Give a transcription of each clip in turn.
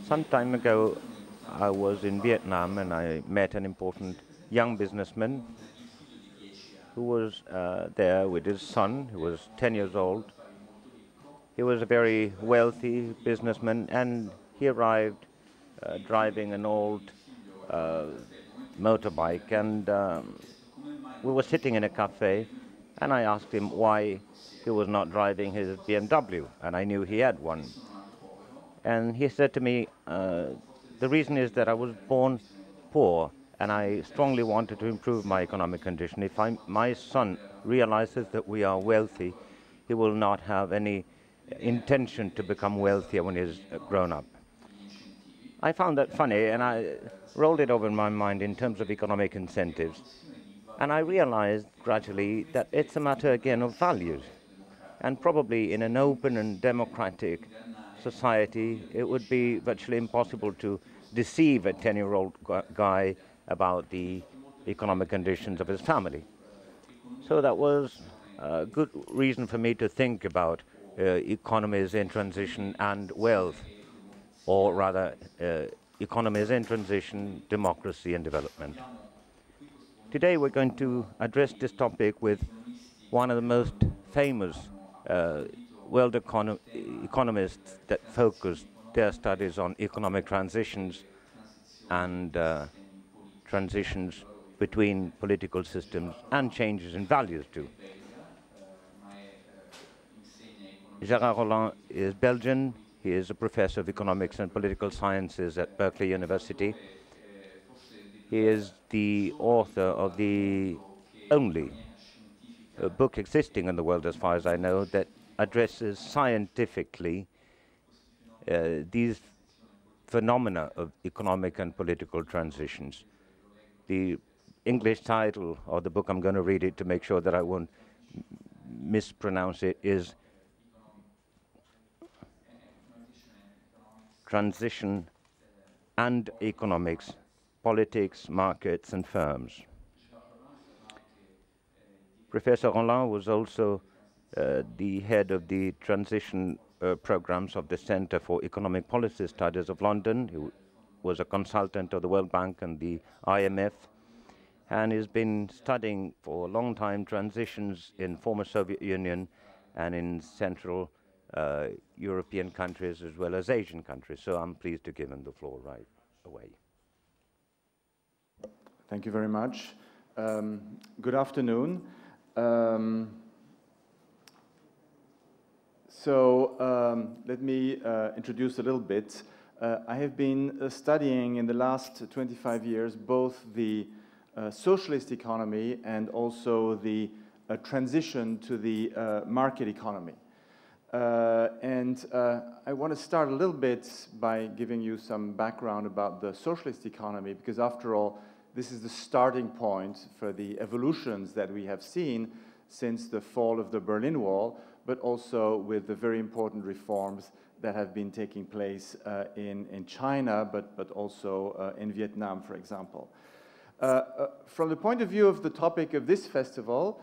Some time ago, I was in Vietnam and I met an important young businessman who was there with his son, who was 10 years old. He was a very wealthy businessman, and he arrived driving an old motorbike, and we were sitting in a cafe, and I asked him why he was not driving his BMW, and I knew he had one. And he said to me, the reason is that I was born poor, and I strongly wanted to improve my economic condition. If my son realizes that we are wealthy, he will not have any intention to become wealthier when he's grown up. I found that funny, and I rolled it over in my mind in terms of economic incentives. And I realized gradually that it's a matter, again, of values. And probably in an open and democratic society, it would be virtually impossible to deceive a 10-year-old guy about the economic conditions of his family. So that was a good reason for me to think about economies in transition and wealth, or rather economies in transition, democracy and development. Today we're going to address this topic with one of the most famous world economists that focused their studies on economic transitions and transitions between political systems and changes in values too. Gérard Roland is Belgian. He is a professor of economics and political sciences at Berkeley University. He is the author of the only book existing in the world, as far as I know, that addresses scientifically these phenomena of economic and political transitions. The English title of the book, I'm going to read it to make sure that I won't mispronounce it, is Transition and Economics, Politics, Markets and Firms. Professor Roland was also the head of the transition programs of the Center for Economic Policy Studies of London. He was a consultant of the World Bank and the IMF, and has been studying for a long time transitions in former Soviet Union and in Central European countries as well as Asian countries. So I'm pleased to give him the floor right away. Thank you very much. Good afternoon. Let me introduce a little bit. I have been studying in the last 25 years both the socialist economy and also the transition to the market economy. I want to start a little bit by giving you some background about the socialist economy, because after all, this is the starting point for the evolutions that we have seen since the fall of the Berlin Wall, but also with the very important reforms that have been taking place in China, but also in Vietnam, for example. From the point of view of the topic of this festival,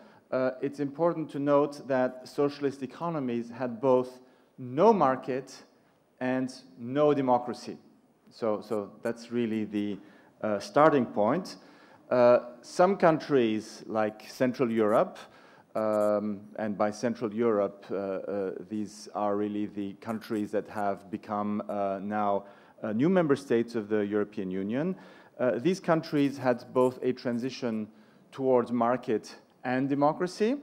it's important to note that socialist economies had both no market and no democracy. So that's really the starting point. Some countries like Central Europe, and by Central Europe, these are really the countries that have become now new member states of the European Union. These countries had both a transition towards market and democracy.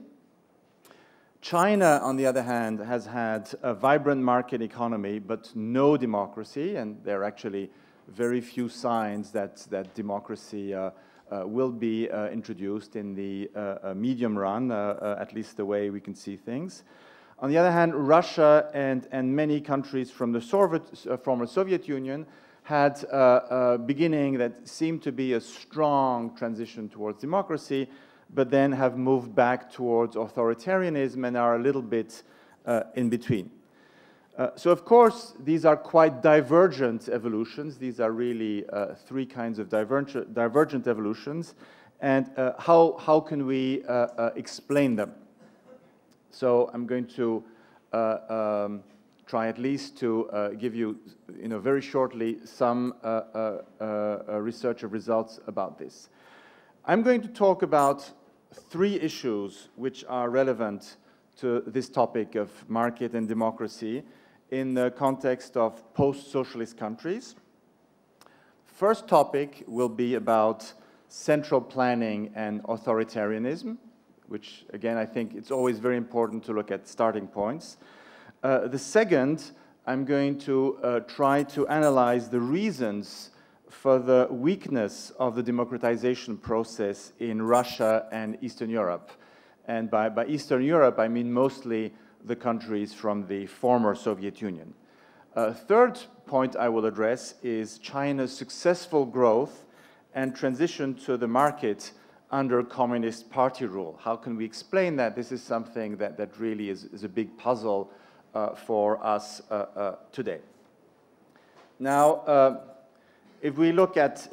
China, on the other hand, has had a vibrant market economy, but no democracy, and there are actually very few signs that democracy will be introduced in the medium run, at least the way we can see things. On the other hand, Russia and many countries from the former Soviet Union had a beginning that seemed to be a strong transition towards democracy, but then have moved back towards authoritarianism and are a little bit in between. So of course, these are quite divergent evolutions. These are really three kinds of divergent evolutions. And how can we explain them? So I'm going to try at least to give you, very shortly some research results about this. I'm going to talk about 3 issues which are relevant to this topic of market and democracy in the context of post-socialist countries. First topic will be about central planning and authoritarianism, which, again, I think it's always very important to look at starting points. The second, I'm going to try to analyze the reasons for the weakness of the democratization process in Russia and Eastern Europe. And by Eastern Europe, I mean mostly the countries from the former Soviet Union. Third point I will address is China's successful growth and transition to the market under Communist Party rule. How can we explain that? This is something that really is a big puzzle for us today. Now, if we look at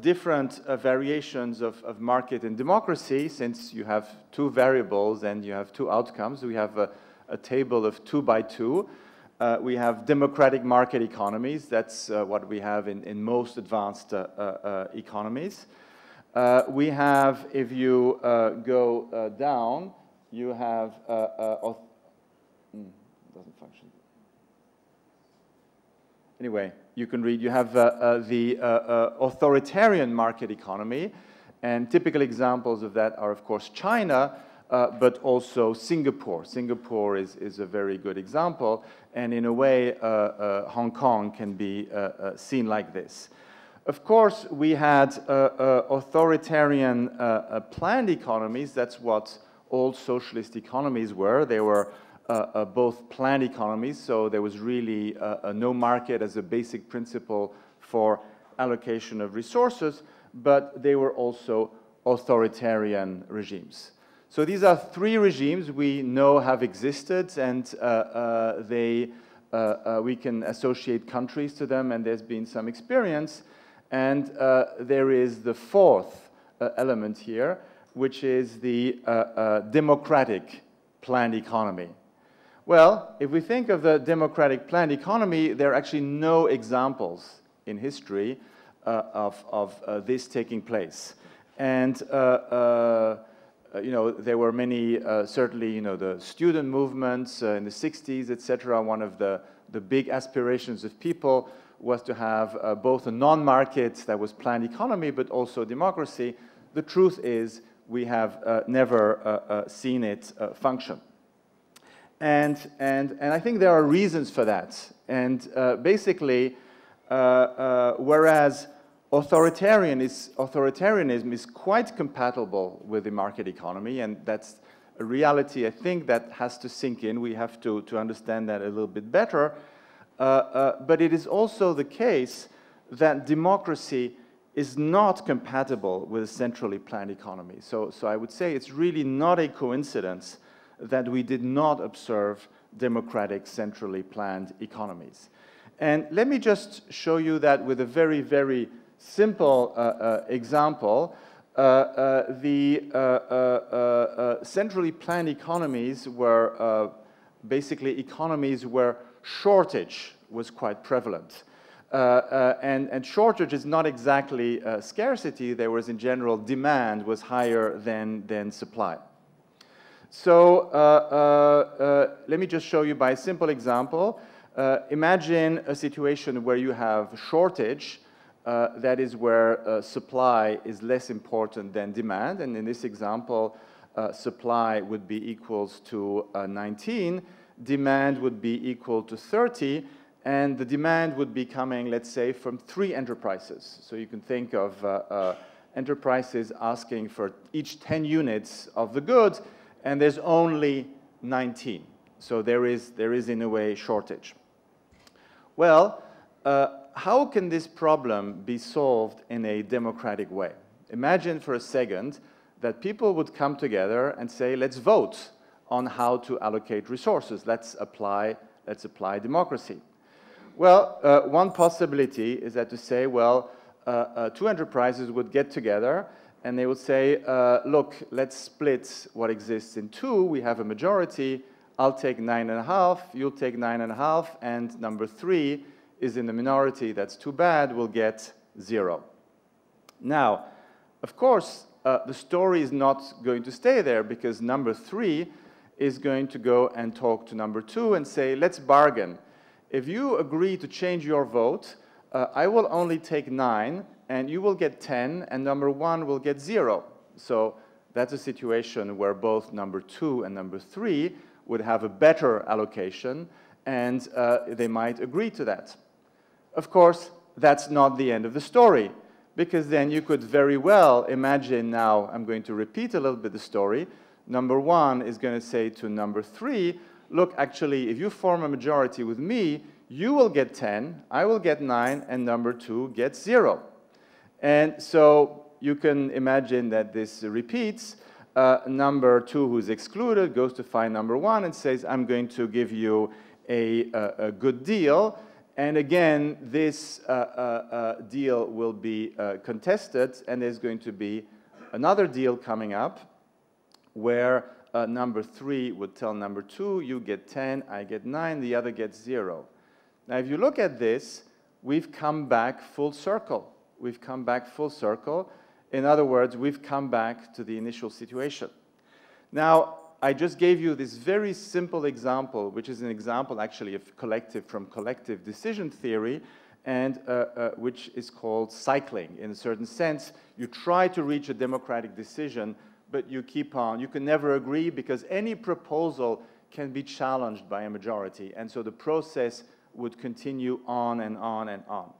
different variations of market and democracy, since you have 2 variables and you have 2 outcomes, we have a table of 2 by 2. We have democratic market economies. That's what we have in most advanced economies. We have, if you go down, you have doesn't function. Anyway, you can read. You have the authoritarian market economy, and typical examples of that are, of course, China, but also Singapore. Singapore is a very good example, and in a way, Hong Kong can be seen like this. Of course, we had authoritarian planned economies. That's what all socialist economies were. They were both planned economies, so there was really no market as a basic principle for allocation of resources, but they were also authoritarian regimes. So these are 3 regimes we know have existed, and we can associate countries to them, and there's been some experience. And there is the 4th element here, which is the democratic planned economy. Well, if we think of the democratic planned economy, there are actually no examples in history of this taking place. And there were many, certainly, the student movements in the 60s, etc. One of the big aspirations of people was to have both a non-market that was planned economy, but also democracy. The truth is, we have never seen it function. And I think there are reasons for that. And basically, whereas authoritarianism is quite compatible with the market economy, and that's a reality, I think, that has to sink in. We have to understand that a little bit better. But it is also the case that democracy is not compatible with a centrally planned economy. So I would say it's really not a coincidence that we did not observe democratic centrally planned economies. And let me just show you that with a very, very simple example. Centrally planned economies were basically economies where shortage was quite prevalent. And shortage is not exactly scarcity. There was, in general, demand was higher than supply. So let me just show you by a simple example. Imagine a situation where you have shortage. That is where supply is less important than demand. And in this example, supply would be equals to 19. Demand would be equal to 30. And the demand would be coming, let's say, from 3 enterprises. So you can think of enterprises asking for each 10 units of the goods, and there's only 19. So there is in a way, shortage. Well, how can this problem be solved in a democratic way? Imagine for a second that people would come together and say, let's vote on how to allocate resources. Let's apply democracy. Well, one possibility is that to say, well, 2 enterprises would get together and they would say, look, let's split what exists in 2. We have a majority. I'll take 9.5, you'll take 9.5, and number 3 is in the minority. That's too bad, we'll get 0. Now, of course, the story is not going to stay there, because number 3 is going to go and talk to number 2 and say, let's bargain. If you agree to change your vote, I will only take 9, and you will get 10, and number 1 will get 0. So that's a situation where both number 2 and number 3 would have a better allocation, and they might agree to that. Of course, that's not the end of the story, because then you could very well imagine now, I'm going to repeat a little bit the story. Number 1 is going to say to number 3, look, actually, if you form a majority with me, you will get 10, I will get 9, and number 2 gets 0. And so you can imagine that this repeats. Number 2, who's excluded, goes to find number 1 and says, I'm going to give you a good deal. And again, this deal will be contested, and there's going to be another deal coming up where number 3 would tell number 2, you get 10, I get 9, the other gets 0. Now, if you look at this, we've come back full circle. We've come back full circle. In other words, we've come back to the initial situation. Now, I just gave you this very simple example, which is an example actually of collective decision theory, and which is called cycling. In a certain sense, you try to reach a democratic decision, but you keep on. You can never agree, because any proposal can be challenged by a majority. And so the process would continue on and on and on.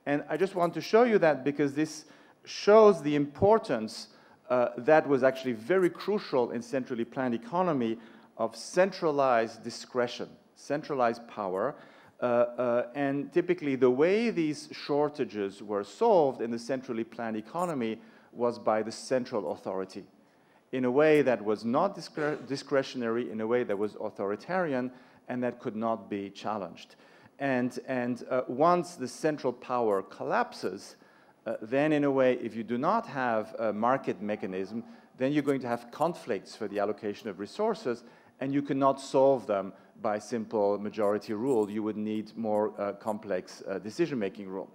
And I just want to show you that, because this shows the importance that was actually very crucial in centrally planned economy of centralized discretion, centralized power. And typically the way these shortages were solved in the centrally planned economy was by the central authority, in a way that was not discretionary, in a way that was authoritarian, and that could not be challenged. And once the central power collapses, then in a way, if you do not have a market mechanism, then you're going to have conflicts for the allocation of resources, and you cannot solve them by simple majority rule. You would need more complex decision-making rule.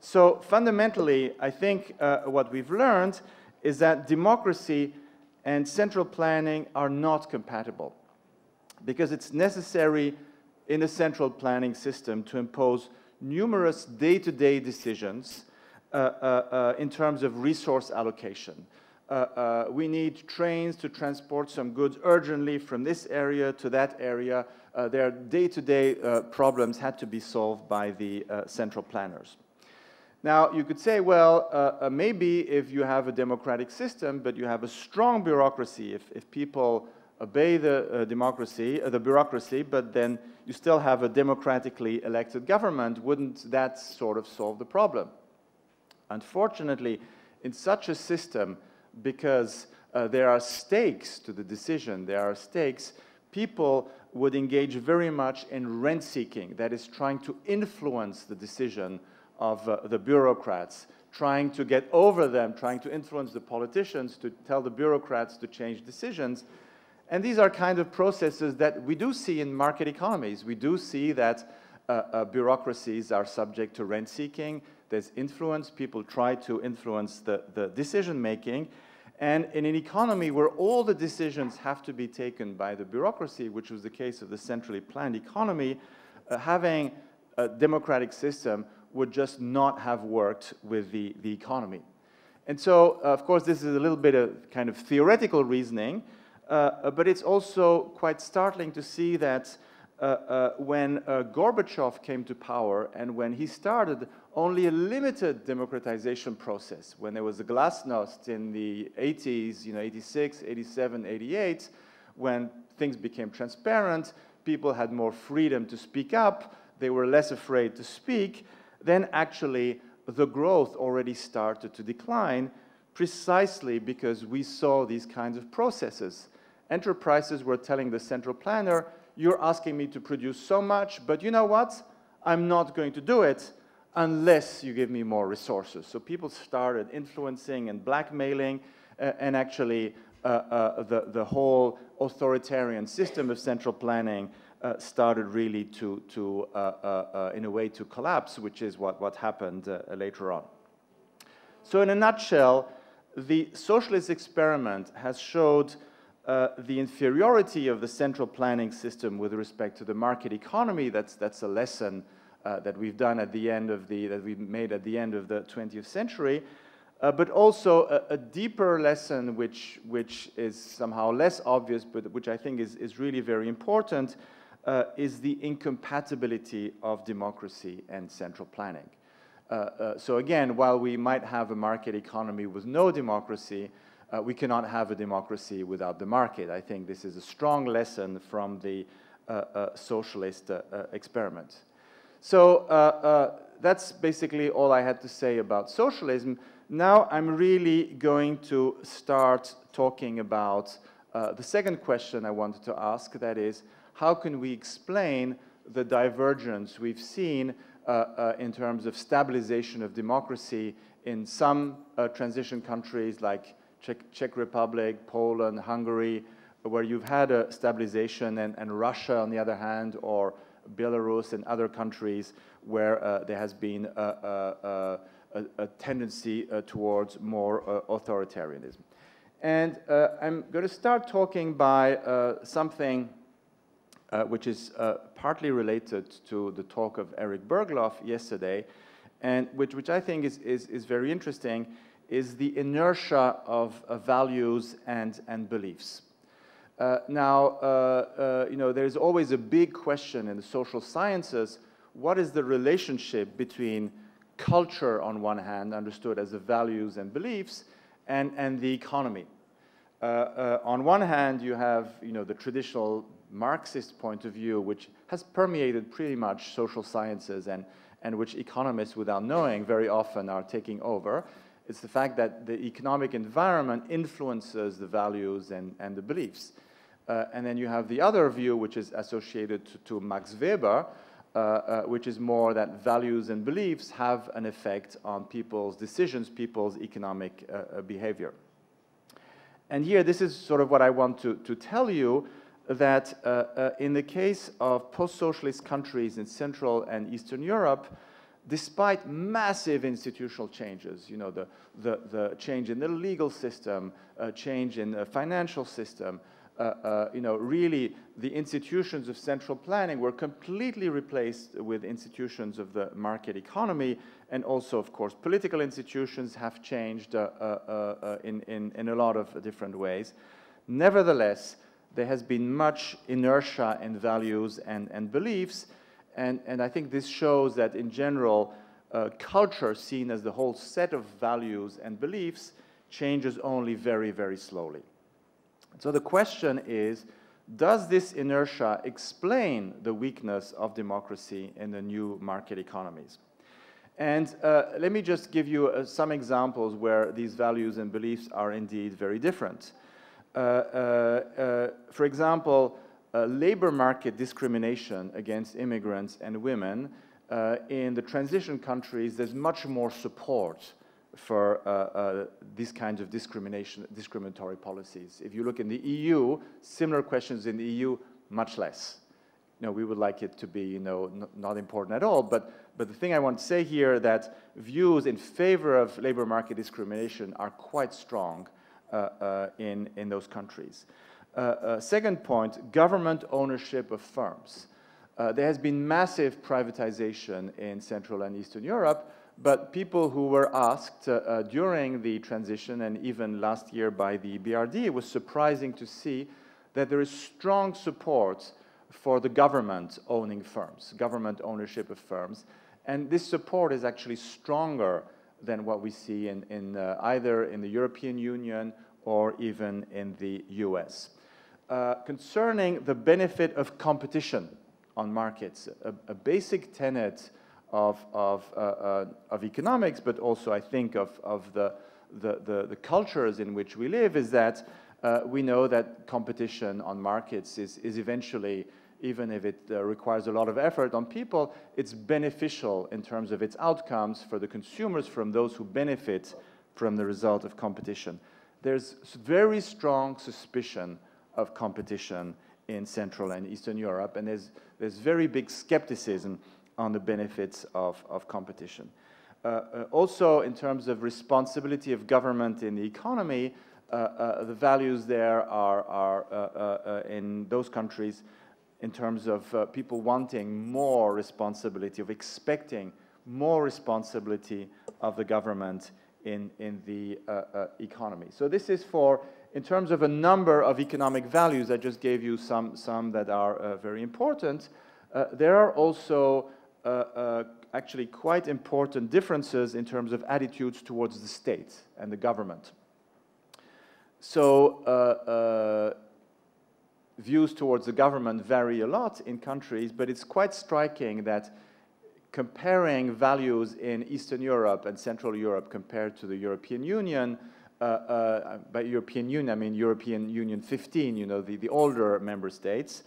So fundamentally, I think what we've learned is that democracy and central planning are not compatible, because it's necessary in a central planning system to impose numerous day-to-day decisions in terms of resource allocation. We need trains to transport some goods urgently from this area to that area. Their day-to-day problems had to be solved by the central planners. Now, you could say, well, maybe if you have a democratic system, but you have a strong bureaucracy, if people obey the bureaucracy, but then you still have a democratically elected government, wouldn't that sort of solve the problem? Unfortunately, in such a system, because there are stakes to the decision, there are stakes, people would engage very much in rent-seeking, that is, trying to influence the decision of the bureaucrats, trying to get over them, trying to influence the politicians to tell the bureaucrats to change decisions. And these are kind of processes that we do see in market economies. We do see that bureaucracies are subject to rent-seeking. There's influence. People try to influence the decision-making. And in an economy where all the decisions have to be taken by the bureaucracy, which was the case of the centrally planned economy, having a democratic system would just not have worked with the economy. And so, of course, this is a little bit of kind of theoretical reasoning, but it's also quite startling to see that when Gorbachev came to power and when he started only a limited democratization process, when there was a glasnost in the 80s, 86, 87, 88, when things became transparent, people had more freedom to speak up, they were less afraid to speak, then actually the growth already started to decline precisely because we saw these kinds of processes. Enterprises were telling the central planner, you're asking me to produce so much, but you know what? I'm not going to do it unless you give me more resources. So people started influencing and blackmailing, and actually the whole authoritarian system of central planning started really in a way to collapse, which is what happened later on. So in a nutshell, the socialist experiment has showed the inferiority of the central planning system with respect to the market economy. That's a lesson that we've done at the end of that we've made at the end of the 20th century, but also a deeper lesson which is somehow less obvious, but which I think is really very important, is the incompatibility of democracy and central planning. So again, while we might have a market economy with no democracy, we cannot have a democracy without the market. I think this is a strong lesson from the socialist experiment. So that's basically all I had to say about socialism. Now I'm really going to start talking about the second question I wanted to ask, that is, how can we explain the divergence we've seen in terms of stabilization of democracy in some transition countries like Czech Republic, Poland, Hungary, where you've had a stabilization, and Russia, on the other hand, or Belarus and other countries where there has been a tendency towards more authoritarianism. And I'm going to start talking by something which is partly related to the talk of Eric Bergloff yesterday, and which I think is very interesting, is the inertia of values and beliefs. Now, there's always a big question in the social sciences: what is the relationship between culture on one hand, understood as the values and beliefs, and the economy? On one hand, you have the traditional Marxist point of view, which has permeated pretty much social sciences and which economists, without knowing, very often are taking over. It's the fact that the economic environment influences the values and the beliefs. And then you have the other view, which is associated to Max Weber, which is more that values and beliefs have an effect on people's decisions, people's economic behavior. And here, this is sort of what I want to tell you, that in the case of post-socialist countries in Central and Eastern Europe, despite massive institutional changes, the change in the legal system, change in the financial system, really the institutions of central planning were completely replaced with institutions of the market economy, and also, of course, political institutions have changed in a lot of different ways. Nevertheless, there has been much inertia in values and beliefs, and I think this shows that, in general, culture, seen as the whole set of values and beliefs, changes only very, very slowly. So the question is, does this inertia explain the weakness of democracy in the new market economies? And let me just give you some examples where these values and beliefs are indeed very different. For example, labor market discrimination against immigrants and women. In the transition countries, there's much more support for these kinds of discriminatory policies. If you look in the EU, similar questions in the EU, much less. We would like it to be, not important at all. But the thing I want to say here, that views in favor of labor market discrimination are quite strong in those countries. Second point, government ownership of firms. There has been massive privatization in Central and Eastern Europe, but people who were asked during the transition and even last year by the BRD, it was surprising to see that there is strong support for the government owning firms, government ownership of firms. And this support is actually stronger than what we see in either in the European Union or even in the US. Concerning the benefit of competition on markets, a basic tenet of economics, but also I think of the cultures in which we live, is that we know that competition on markets is eventually, even if it requires a lot of effort on people, it's beneficial in terms of its outcomes for the consumers, from those who benefit from the result of competition. there's very strong suspicion of competition in Central and Eastern Europe, and there's very big skepticism on the benefits of competition. Also, in terms of responsibility of government in the economy, the values there are in those countries in terms of people wanting more responsibility, of expecting more responsibility of the government in the economy. So this is in terms of a number of economic values. I just gave you some that are very important. There are also actually quite important differences in terms of attitudes towards the state and the government. So views towards the government vary a lot in countries, but it's quite striking that comparing values in Eastern Europe and Central Europe compared to the European Union, by European Union, I mean European Union 15, you know, the older member states,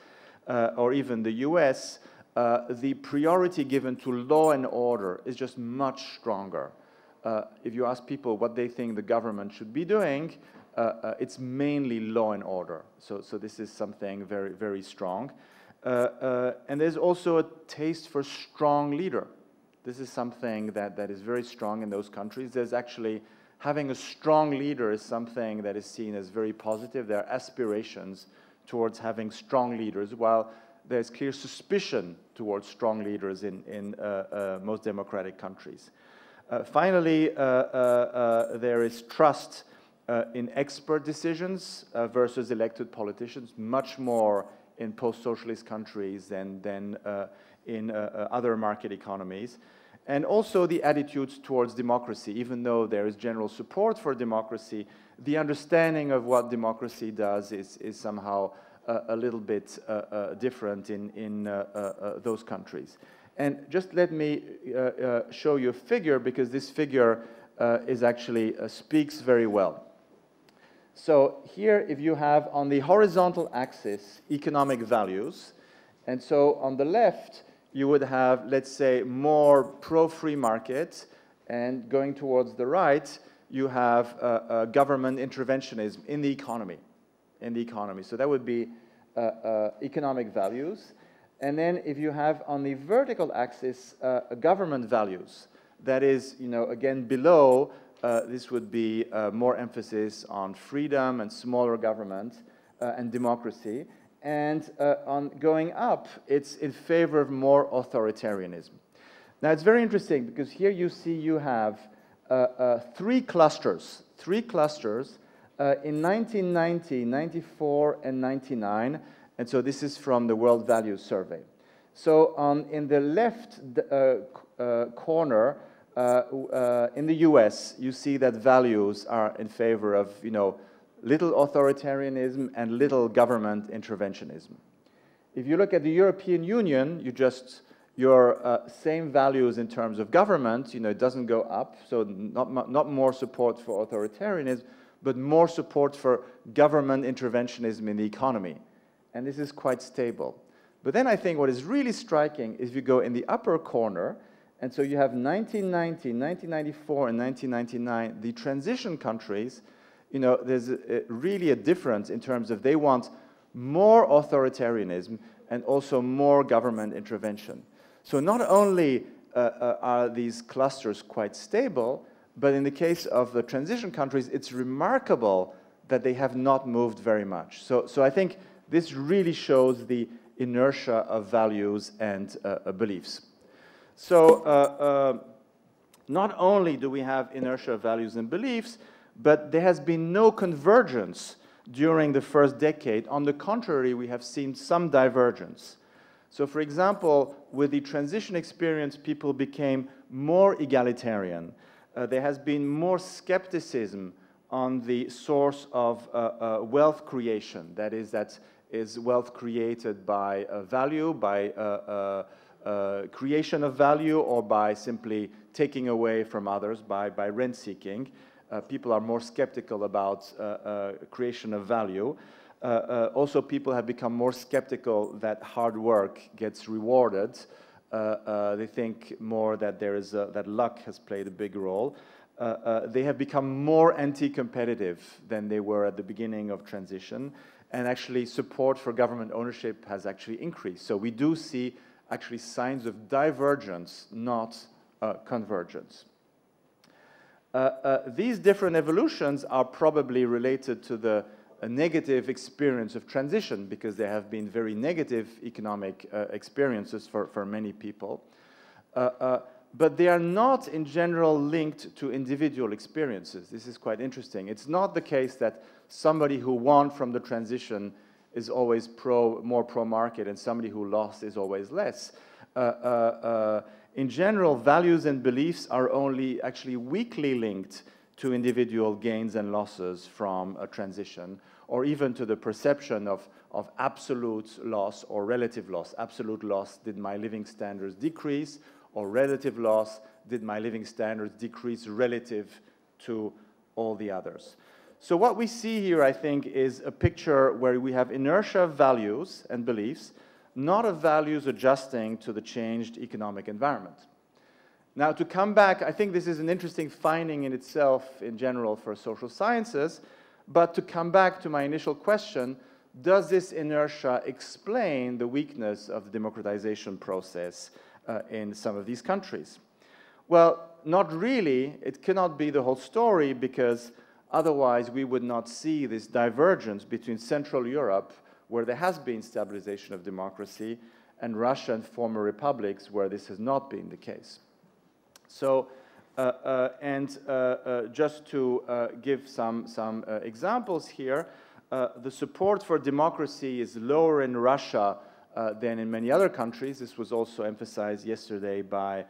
or even the US, the priority given to law and order is just much stronger. If you ask people what they think the government should be doing, it's mainly law and order. So this is something very, very strong. And there's also a taste for strong leader. This is something that is very strong in those countries. There's actually, having a strong leader is something that is seen as very positive. There are aspirations towards having strong leaders, while there's clear suspicion towards strong leaders in most democratic countries. Finally, there is trust in expert decisions versus elected politicians, much more in post-socialist countries than in other market economies. And also the attitudes towards democracy. Even though there is general support for democracy, the understanding of what democracy does is somehow a little bit different in those countries. And just let me show you a figure, because this figure is actually speaks very well. So here, if you have on the horizontal axis economic values, and so on the left you would have, let's say, more pro-free market, and going towards the right you have government interventionism in the economy. So that would be economic values. And then if you have on the vertical axis government values, that is, you know, again below, this would be more emphasis on freedom and smaller government and democracy. And on going up, it's in favor of more authoritarianism. Now, it's very interesting because here you see you have three clusters in 1990, 94, and 99. And so this is from the World Values Survey. So in the left corner, in the US, you see that values are in favor of, you know, little authoritarianism and little government interventionism. If you look at the European Union, your same values in terms of government, you know, it doesn't go up, so not more support for authoritarianism, but more support for government interventionism in the economy. And this is quite stable. But then I think what is really striking is if you go in the upper corner, and so you have 1990, 1994, and 1999, the transition countries, you know, there's really a difference in terms of they want more authoritarianism and also more government intervention. So not only are these clusters quite stable, but in the case of the transition countries, it's remarkable that they have not moved very much. So I think this really shows the inertia of values and beliefs. So not only do we have inertia of values and beliefs, but there has been no convergence during the first decade. On the contrary, we have seen some divergence. So for example, with the transition experience, people became more egalitarian. There has been more skepticism on the source of wealth creation. That is wealth created by value, by creation of value, or by simply taking away from others by rent seeking. People are more skeptical about creation of value. Also, people have become more skeptical that hard work gets rewarded. They think more that that luck has played a big role. they have become more anti-competitive than they were at the beginning of transition, and actually support for government ownership has actually increased. So we do see actually signs of divergence, not convergence. These different evolutions are probably related to the negative experience of transition, because there have been very negative economic experiences for many people. But they are not in general linked to individual experiences. This is quite interesting. It's not the case that somebody who won from the transition is always more pro-market and somebody who lost is always less. In general, values and beliefs are only actually weakly linked to individual gains and losses from a transition, or even to the perception of absolute loss or relative loss. Absolute loss, did my living standards decrease? Or relative loss, did my living standards decrease relative to all the others? So what we see here, I think, is a picture where we have inertia of values and beliefs, not of values adjusting to the changed economic environment. Now, to come back, I think this is an interesting finding in itself in general for social sciences, but to come back to my initial question, does this inertia explain the weakness of the democratization process in some of these countries? Well, not really. It cannot be the whole story, because otherwise we would not see this divergence between Central Europe, where there has been stabilization of democracy, and Russia and former republics, where this has not been the case. So, just to give some examples here, the support for democracy is lower in Russia than in many other countries. This was also emphasized yesterday by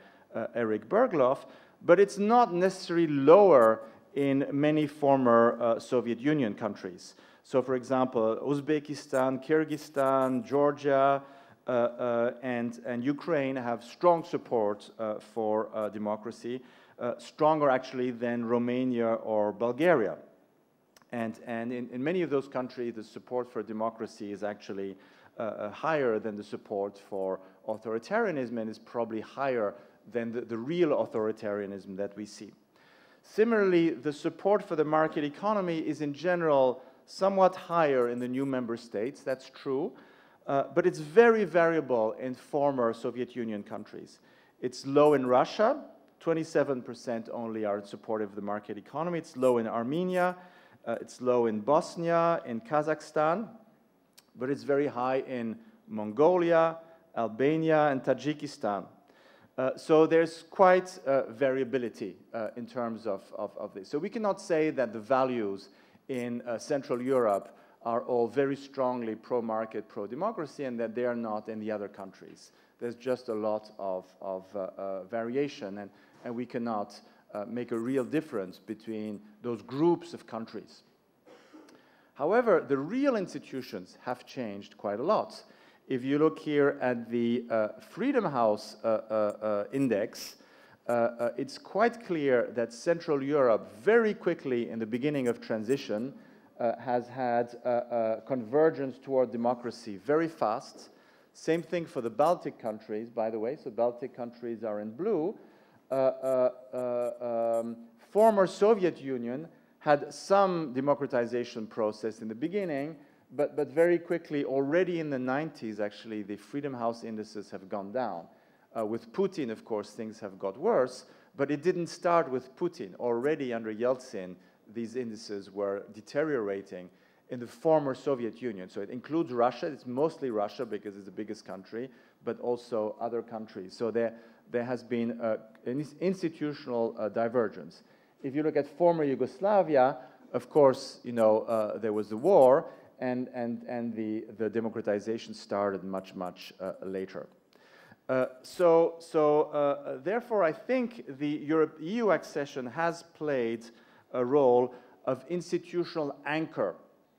Eric Bergloff, but it's not necessarily lower in many former Soviet Union countries. So, for example, Uzbekistan, Kyrgyzstan, Georgia, and Ukraine have strong support for democracy, stronger actually than Romania or Bulgaria. And in many of those countries, the support for democracy is actually higher than the support for authoritarianism, and is probably higher than the real authoritarianism that we see. Similarly, the support for the market economy is in general somewhat higher in the new member states. That's true, but it's very variable in former Soviet Union countries. It's low in Russia. 27% only are supportive of the market economy. It's low in Armenia. It's low in Bosnia, in Kazakhstan. But it's very high in Mongolia, Albania, and Tajikistan. So there's quite variability in terms of this. So we cannot say that the values in Central Europe are all very strongly pro-market, pro-democracy, and that they are not in the other countries. There's just a lot of variation, and we cannot make a real difference between those groups of countries. However, the real institutions have changed quite a lot. If you look here at the Freedom House index, it's quite clear that Central Europe very quickly in the beginning of transition has had convergence toward democracy very fast. Same thing for the Baltic countries, by the way. So Baltic countries are in blue. Former Soviet Union had some democratization process in the beginning, but very quickly, already in the 90s, actually, the Freedom House indices have gone down. With Putin, of course, things have got worse, but it didn't start with Putin. Already under Yeltsin, these indices were deteriorating in the former Soviet Union. So it includes Russia. It's mostly Russia because it's the biggest country, but also other countries. So there has been an institutional divergence. If you look at former Yugoslavia, of course, you know, there was the war, and the democratization started much later. Therefore, I think the EU accession has played a role of institutional anchor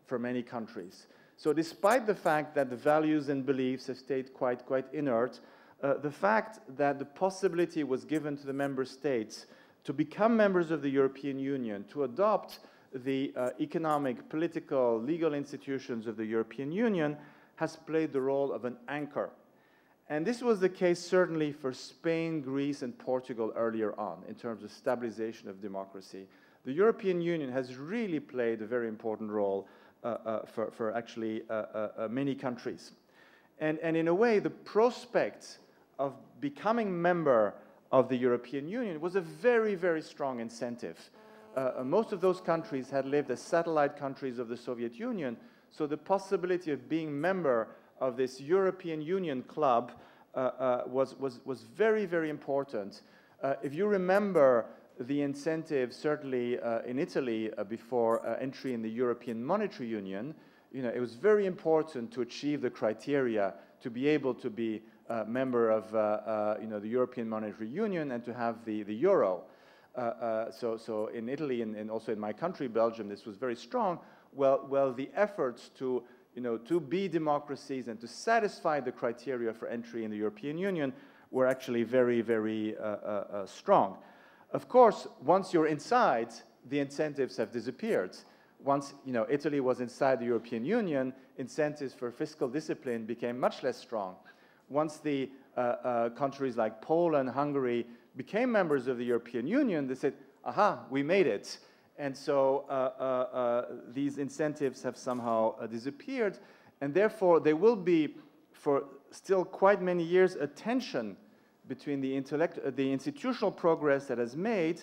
for many countries. So despite the fact that the values and beliefs have stayed quite inert, the fact that the possibility was given to the member states to become members of the European Union, to adopt the economic, political, legal institutions of the European Union, has played the role of an anchor. And this was the case certainly for Spain, Greece, and Portugal earlier on in terms of stabilization of democracy. The European Union has really played a very important role for actually many countries. And in a way, the prospect of becoming member of the European Union was a very, very strong incentive. Most of those countries had lived as satellite countries of the Soviet Union, so the possibility of being member of this European Union club was very, very important. If you remember the incentive, certainly in Italy before entry in the European Monetary Union, it was very important to achieve the criteria to be able to be a member of the European Monetary Union and to have the euro. So in Italy and also in my country, Belgium, this was very strong. Well, the efforts to be democracies and to satisfy the criteria for entry in the European Union were actually very, very strong. Of course, once you're inside, the incentives have disappeared. Once Italy was inside the European Union, incentives for fiscal discipline became much less strong. Once the countries like Poland, Hungary became members of the European Union, they said, aha, we made it. And so these incentives have somehow disappeared, and therefore there will be, for still quite many years, a tension between the institutional progress that is made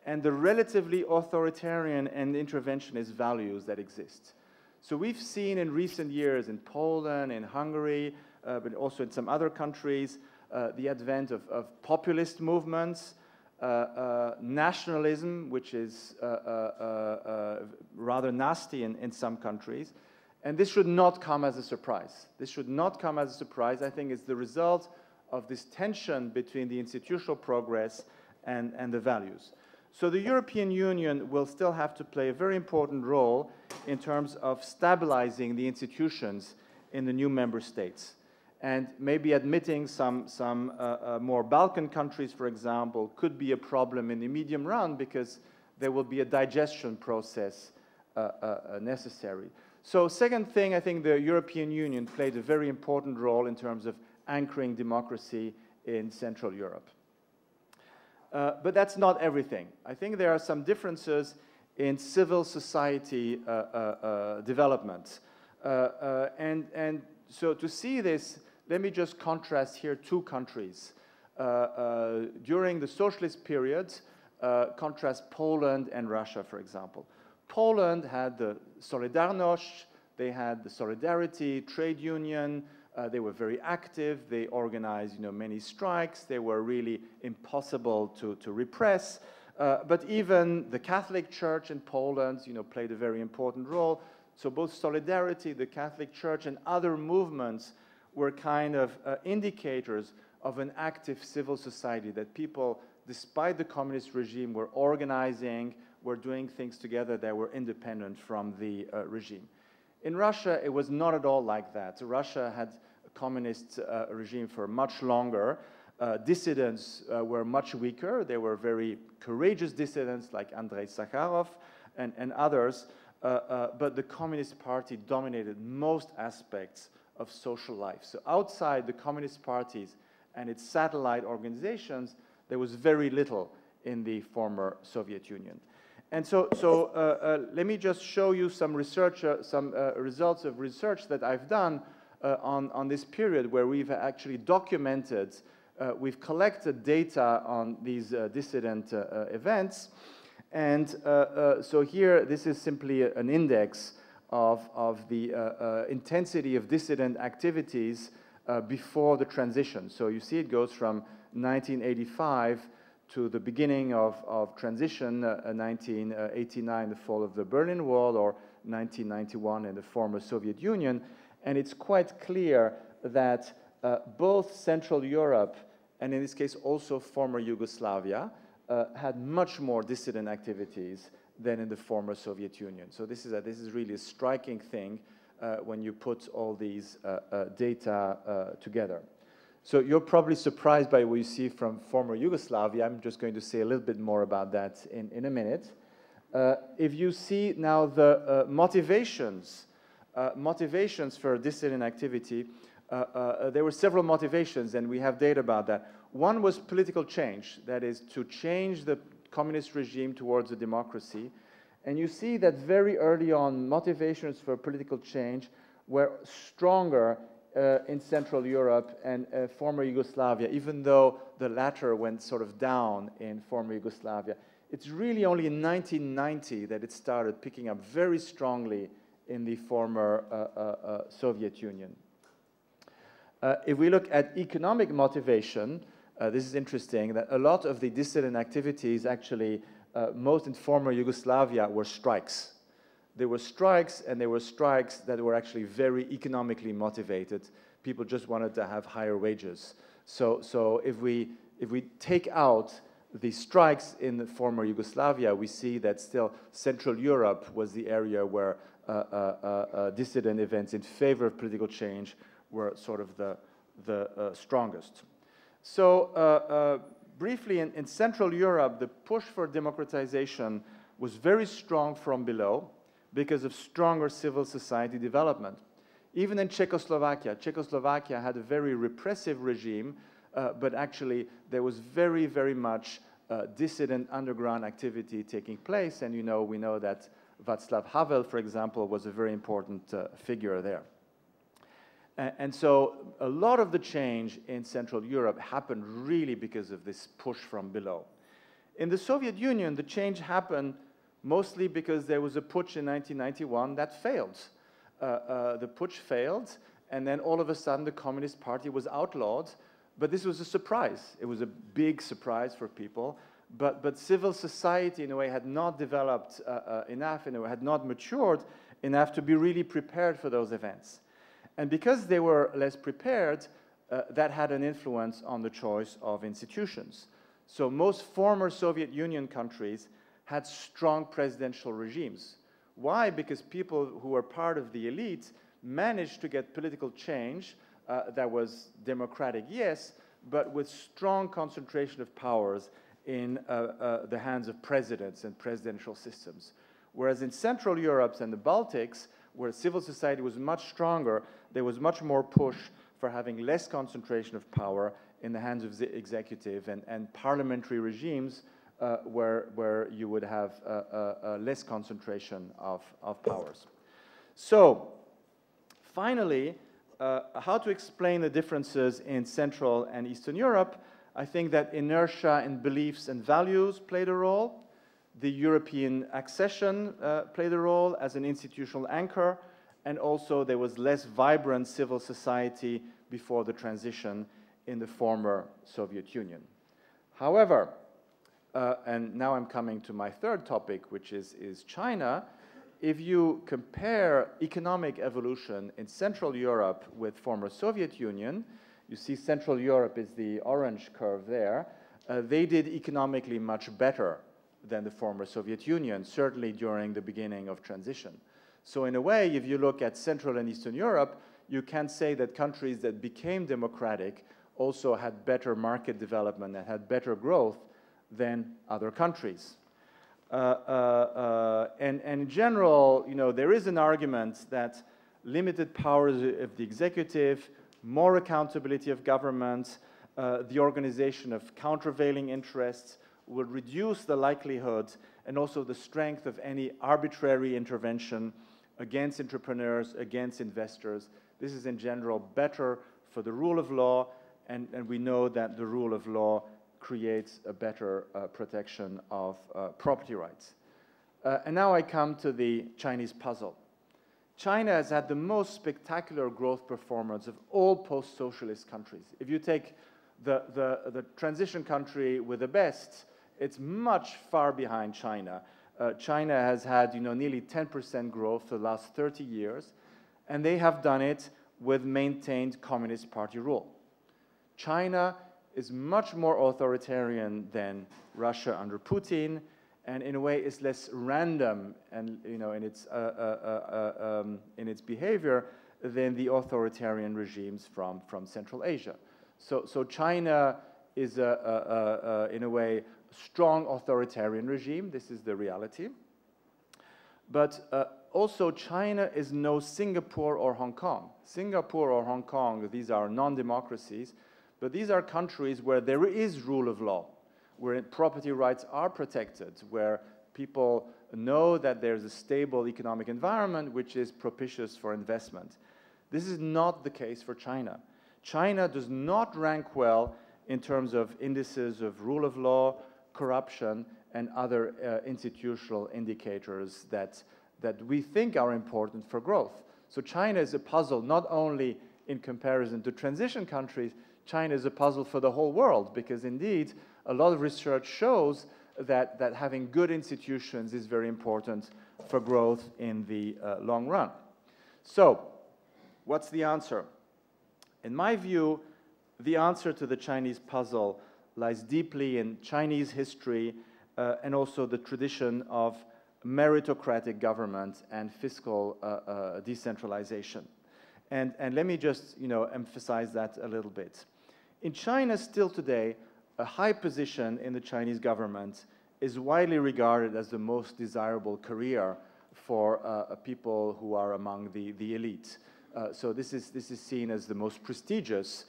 and the relatively authoritarian and interventionist values that exist. So we've seen in recent years in Poland, in Hungary, but also in some other countries, the advent of populist movements, nationalism, which is rather nasty in some countries. And this should not come as a surprise. This should not come as a surprise. I think it's the result of this tension between the institutional progress and the values. So the European Union will still have to play a very important role in terms of stabilizing the institutions in the new member states. And maybe admitting some more Balkan countries, for example, could be a problem in the medium run because there will be a digestion process necessary. So second thing, I think the European Union played a very important role in terms of anchoring democracy in Central Europe. But that's not everything. I think there are some differences in civil society development. And so to see this, let me just contrast here two countries. During the socialist period, contrast Poland and Russia, for example. Poland had the Solidarność, they had the Solidarity trade union, they were very active, they organized many strikes, they were really impossible to repress. But even the Catholic Church in Poland played a very important role. So both Solidarity, the Catholic Church, and other movements were kind of indicators of an active civil society, that people, despite the communist regime, were organizing, were doing things together that were independent from the regime. In Russia, it was not at all like that. Russia had a communist regime for much longer. Dissidents were much weaker. They were very courageous dissidents like Andrei Sakharov and others, but the Communist Party dominated most aspects of social life. So outside the communist parties and its satellite organizations, there was very little in the former Soviet Union. And so let me just show you some research, results of research that I've done on this period, where we've actually documented, we've collected data on these dissident events. And so here, this is simply an index of the intensity of dissident activities before the transition. So you see it goes from 1985 to the beginning of transition, 1989, the fall of the Berlin Wall, or 1991 in the former Soviet Union. And it's quite clear that both Central Europe, and in this case also former Yugoslavia, had much more dissident activities than in the former Soviet Union. So this is really a striking thing when you put all these data together. So you're probably surprised by what you see from former Yugoslavia. I'm just going to say a little bit more about that in a minute. If you see now the motivations motivations for dissident activity, there were several motivations, and we have data about that. One was political change, that is, to change the communist regime towards a democracy. And you see that very early on, motivations for political change were stronger in Central Europe and former Yugoslavia, even though the latter went sort of down in former Yugoslavia. It's really only in 1990 that it started picking up very strongly in the former Soviet Union. If we look at economic motivation, this is interesting, that a lot of the dissident activities actually, most in former Yugoslavia, were strikes. There were strikes, and there were strikes that were actually very economically motivated. People just wanted to have higher wages. So if we take out the strikes in the former Yugoslavia, we see that still Central Europe was the area where dissident events in favor of political change were sort of the strongest. So briefly, in Central Europe, the push for democratization was very strong from below because of stronger civil society development. Even in Czechoslovakia, Czechoslovakia had a very repressive regime, but actually there was very, very much dissident underground activity taking place, and we know that Václav Havel, for example, was a very important figure there. And so a lot of the change in Central Europe happened really because of this push from below. In the Soviet Union, the change happened mostly because there was a putsch in 1991 that failed. The putsch failed, and then all of a sudden the Communist Party was outlawed, but this was a surprise. It was a big surprise for people, but civil society, in a way, had not developed enough, in a way, had not matured enough to be really prepared for those events. And because they were less prepared, that had an influence on the choice of institutions. So most former Soviet Union countries had strong presidential regimes. Why? Because people who were part of the elite managed to get political change that was democratic, yes, but with strong concentration of powers in the hands of presidents and presidential systems. Whereas in Central Europe and the Baltics, where civil society was much stronger, there was much more push for having less concentration of power in the hands of the executive and parliamentary regimes where you would have less concentration of powers. So, finally, how to explain the differences in Central and Eastern Europe? I think that inertia in beliefs and values played a role. The European accession played a role as an institutional anchor, and also there was less vibrant civil society before the transition in the former Soviet Union. However, and now I'm coming to my third topic, which is China. If you compare economic evolution in Central Europe with former Soviet Union, you see Central Europe is the orange curve there. They did economically much better than the former Soviet Union, certainly during the beginning of transition. So in a way, if you look at Central and Eastern Europe, you can say that countries that became democratic also had better market development and had better growth than other countries. And in general, there is an argument that limited powers of the executive, more accountability of government, the organization of countervailing interests will reduce the likelihood and also the strength of any arbitrary intervention against entrepreneurs, against investors. This is in general better for the rule of law, and we know that the rule of law creates a better protection of property rights. And now I come to the Chinese puzzle. China has had the most spectacular growth performance of all post-socialist countries. If you take the transition country with the best, it's much far behind China. China has had nearly 10% growth for the last 30 years, and they have done it with maintained Communist Party rule. China is much more authoritarian than Russia under Putin, and in a way is less random and in its behavior than the authoritarian regimes from Central Asia. So China is in a way strong authoritarian regime. This is the reality. But also China is no Singapore or Hong Kong. Singapore or Hong Kong, these are non-democracies, but these are countries where there is rule of law, where property rights are protected, where people know that there's a stable economic environment which is propitious for investment. This is not the case for China. China does not rank well in terms of indices of rule of law, corruption, and other institutional indicators that we think are important for growth. So China is a puzzle not only in comparison to transition countries, China is a puzzle for the whole world, because indeed a lot of research shows that having good institutions is very important for growth in the long run. So, what's the answer? In my view, the answer to the Chinese puzzle lies deeply in Chinese history and also the tradition of meritocratic government and fiscal decentralization. And let me just, emphasize that a little bit. In China still today, a high position in the Chinese government is widely regarded as the most desirable career for people who are among the elite. So this is seen as the most prestigious.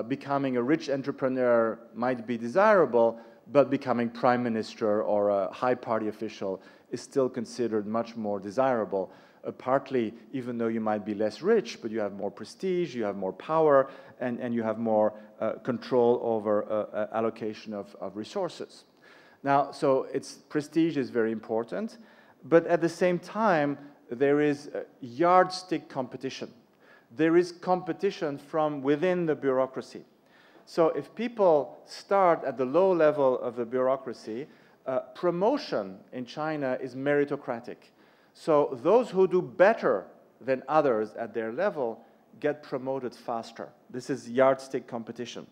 Becoming a rich entrepreneur might be desirable, but becoming prime minister or a high party official is still considered much more desirable. Partly, even though you might be less rich, but you have more prestige, you have more power, and you have more control over allocation of resources. Now, so prestige is very important, but at the same time, there is yardstick competition. There is competition from within the bureaucracy. So if people start at the low level of the bureaucracy, promotion in China is meritocratic. So those who do better than others at their level get promoted faster. This is yardstick competition.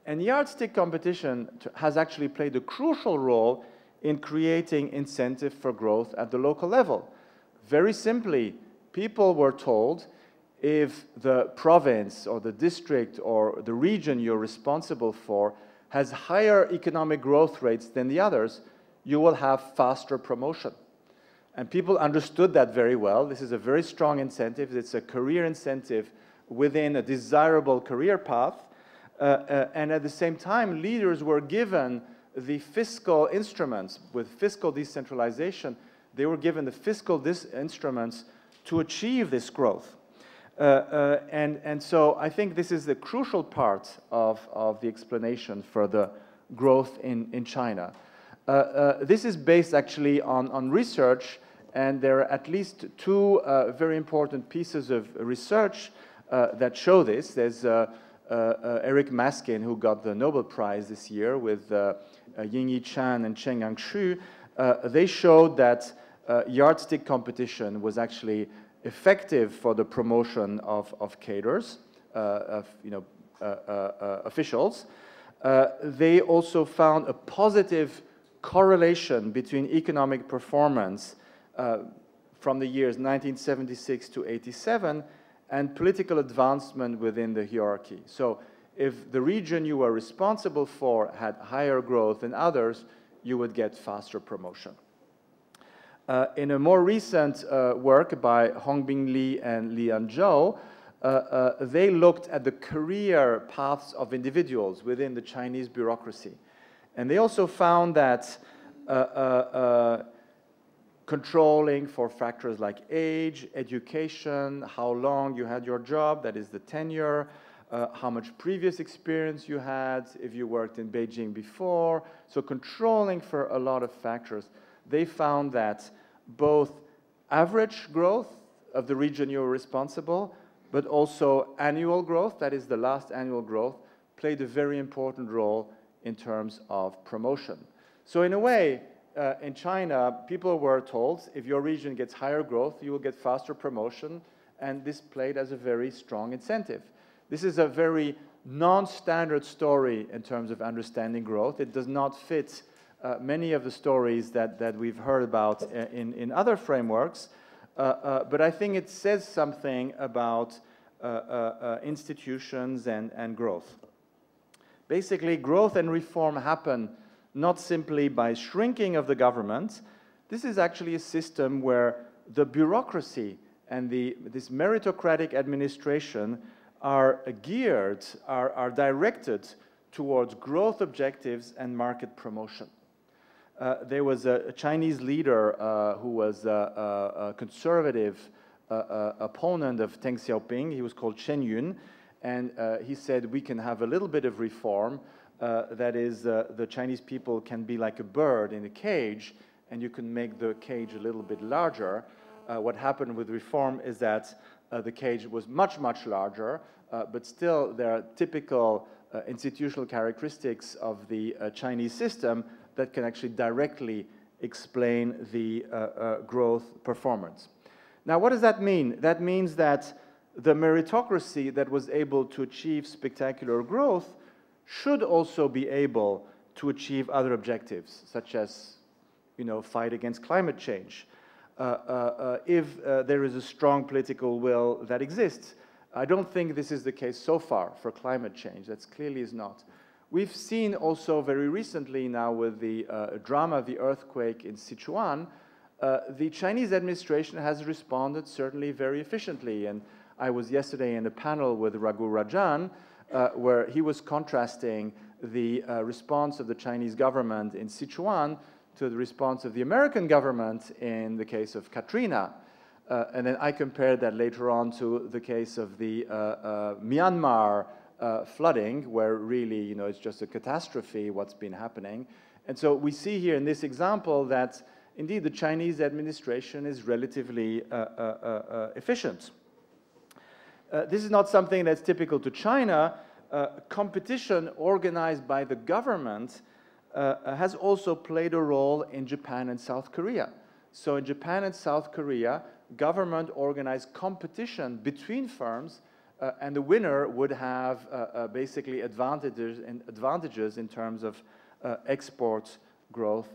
And yardstick competition has actually played a crucial role in creating incentive for growth at the local level. Very simply, people were told, if the province or the district or the region you're responsible for has higher economic growth rates than the others, you will have faster promotion. And people understood that very well. This is a very strong incentive. It's a career incentive within a desirable career path. And at the same time, leaders were given the fiscal instruments. With fiscal decentralization, they were given the fiscal instruments to achieve this growth. And so I think this is the crucial part of the explanation for the growth in China. This is based actually on research, and there are at least two very important pieces of research that show this. There's Eric Maskin, who got the Nobel Prize this year, with Yingyi Chan and Cheng Yangshu. They showed that yardstick competition was actually effective for the promotion of cadres, officials. They also found a positive correlation between economic performance from the years 1976 to 87 and political advancement within the hierarchy. So if the region you were responsible for had higher growth than others, you would get faster promotion. In a more recent work by Hongbin Li and Lian Zhou, they looked at the career paths of individuals within the Chinese bureaucracy. And they also found that controlling for factors like age, education, how long you had your job, that is the tenure, how much previous experience you had, if you worked in Beijing before. So controlling for a lot of factors. They found that both average growth of the region you were responsible, but also annual growth, that is the last annual growth, played a very important role in terms of promotion. So in a way, in China, people were told, if your region gets higher growth, you will get faster promotion, and this played as a very strong incentive. This is a very non-standard story in terms of understanding growth. It does not fit many of the stories that we've heard about in other frameworks, but I think it says something about institutions and growth. Basically, growth and reform happen not simply by shrinking of the government, This is actually a system where the bureaucracy and this meritocratic administration are geared, are directed towards growth objectives and market promotion. There was a Chinese leader who was a conservative opponent of Deng Xiaoping. He was called Chen Yun, and he said we can have a little bit of reform. That is, the Chinese people can be like a bird in a cage, and you can make the cage a little bit larger. What happened with reform is that the cage was much, much larger, but still there are typical institutional characteristics of the Chinese system that can actually directly explain the growth performance. Now, what does that mean? That means that the meritocracy that was able to achieve spectacular growth should also be able to achieve other objectives, such as, fight against climate change. If there is a strong political will that exists. I don't think this is the case so far for climate change. That clearly is not. We've seen also very recently now with the drama of the earthquake in Sichuan, the Chinese administration has responded certainly very efficiently. And I was yesterday in a panel with Raghu Rajan, where he was contrasting the response of the Chinese government in Sichuan to the response of the American government in the case of Katrina. And then I compared that later on to the case of the Myanmar flooding, where really, it's just a catastrophe what's been happening. And so we see here in this example that indeed the Chinese administration is relatively efficient. This is not something that's typical to China. Competition organized by the government has also played a role in Japan and South Korea. So in Japan and South Korea, government organized competition between firms, and the winner would have basically advantages in terms of export growth,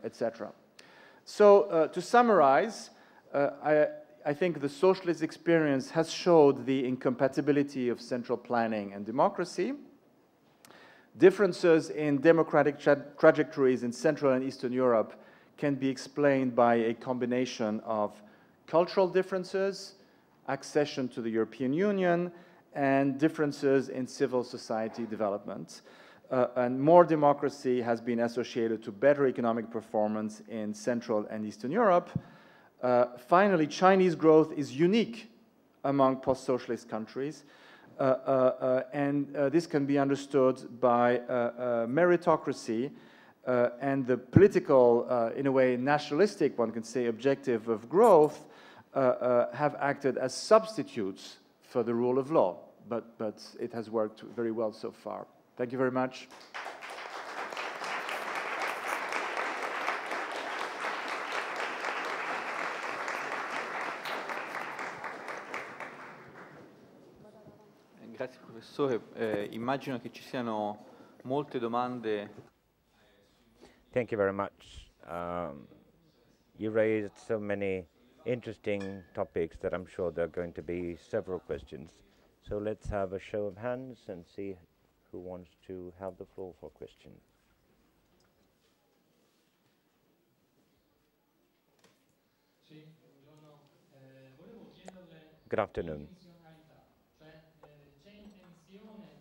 etc. So to summarize, I think the socialist experience has showed the incompatibility of central planning and democracy. Differences in democratic trajectories in Central and Eastern Europe can be explained by a combination of cultural differences, accession to the European Union, and differences in civil society development. And more democracy has been associated to better economic performance in Central and Eastern Europe. Finally, Chinese growth is unique among post-socialist countries. This can be understood by meritocracy and the political, in a way, nationalistic, one can say, objective of growth have acted as substitutes for the rule of law. But it has worked very well so far. Thank you very much. Grazie professore, immagino che ci siano molte domande. Thank you very much. You raised so many interesting topics that I'm sure there are going to be several questions. So let's have a show of hands and see who wants to have the floor for questions. Good afternoon.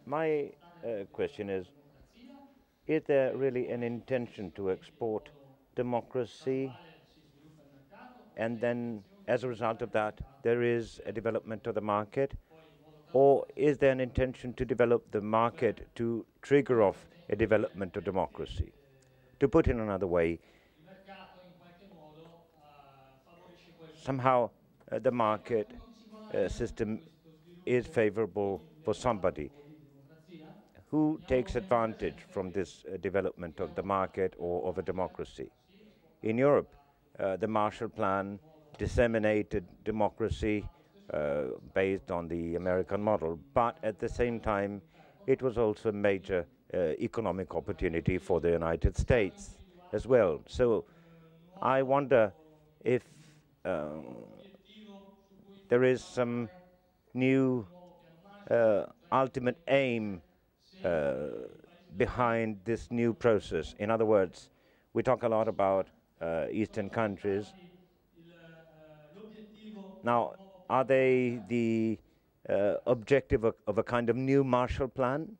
My question is there really an intention to export democracy, and then as a result of that there is a development of the market, or is there an intention to develop the market to trigger off a development of democracy? To put it another way, somehow the market system is favorable for somebody. Who takes advantage from this development of the market or of a democracy? In Europe, the Marshall Plan disseminated democracy based on the American model, but at the same time, it was also a major economic opportunity for the United States as well. So I wonder if there is some new ultimate aim behind this new process. In other words, we talk a lot about Eastern countries. Now, are they the objective of a kind of new Marshall Plan?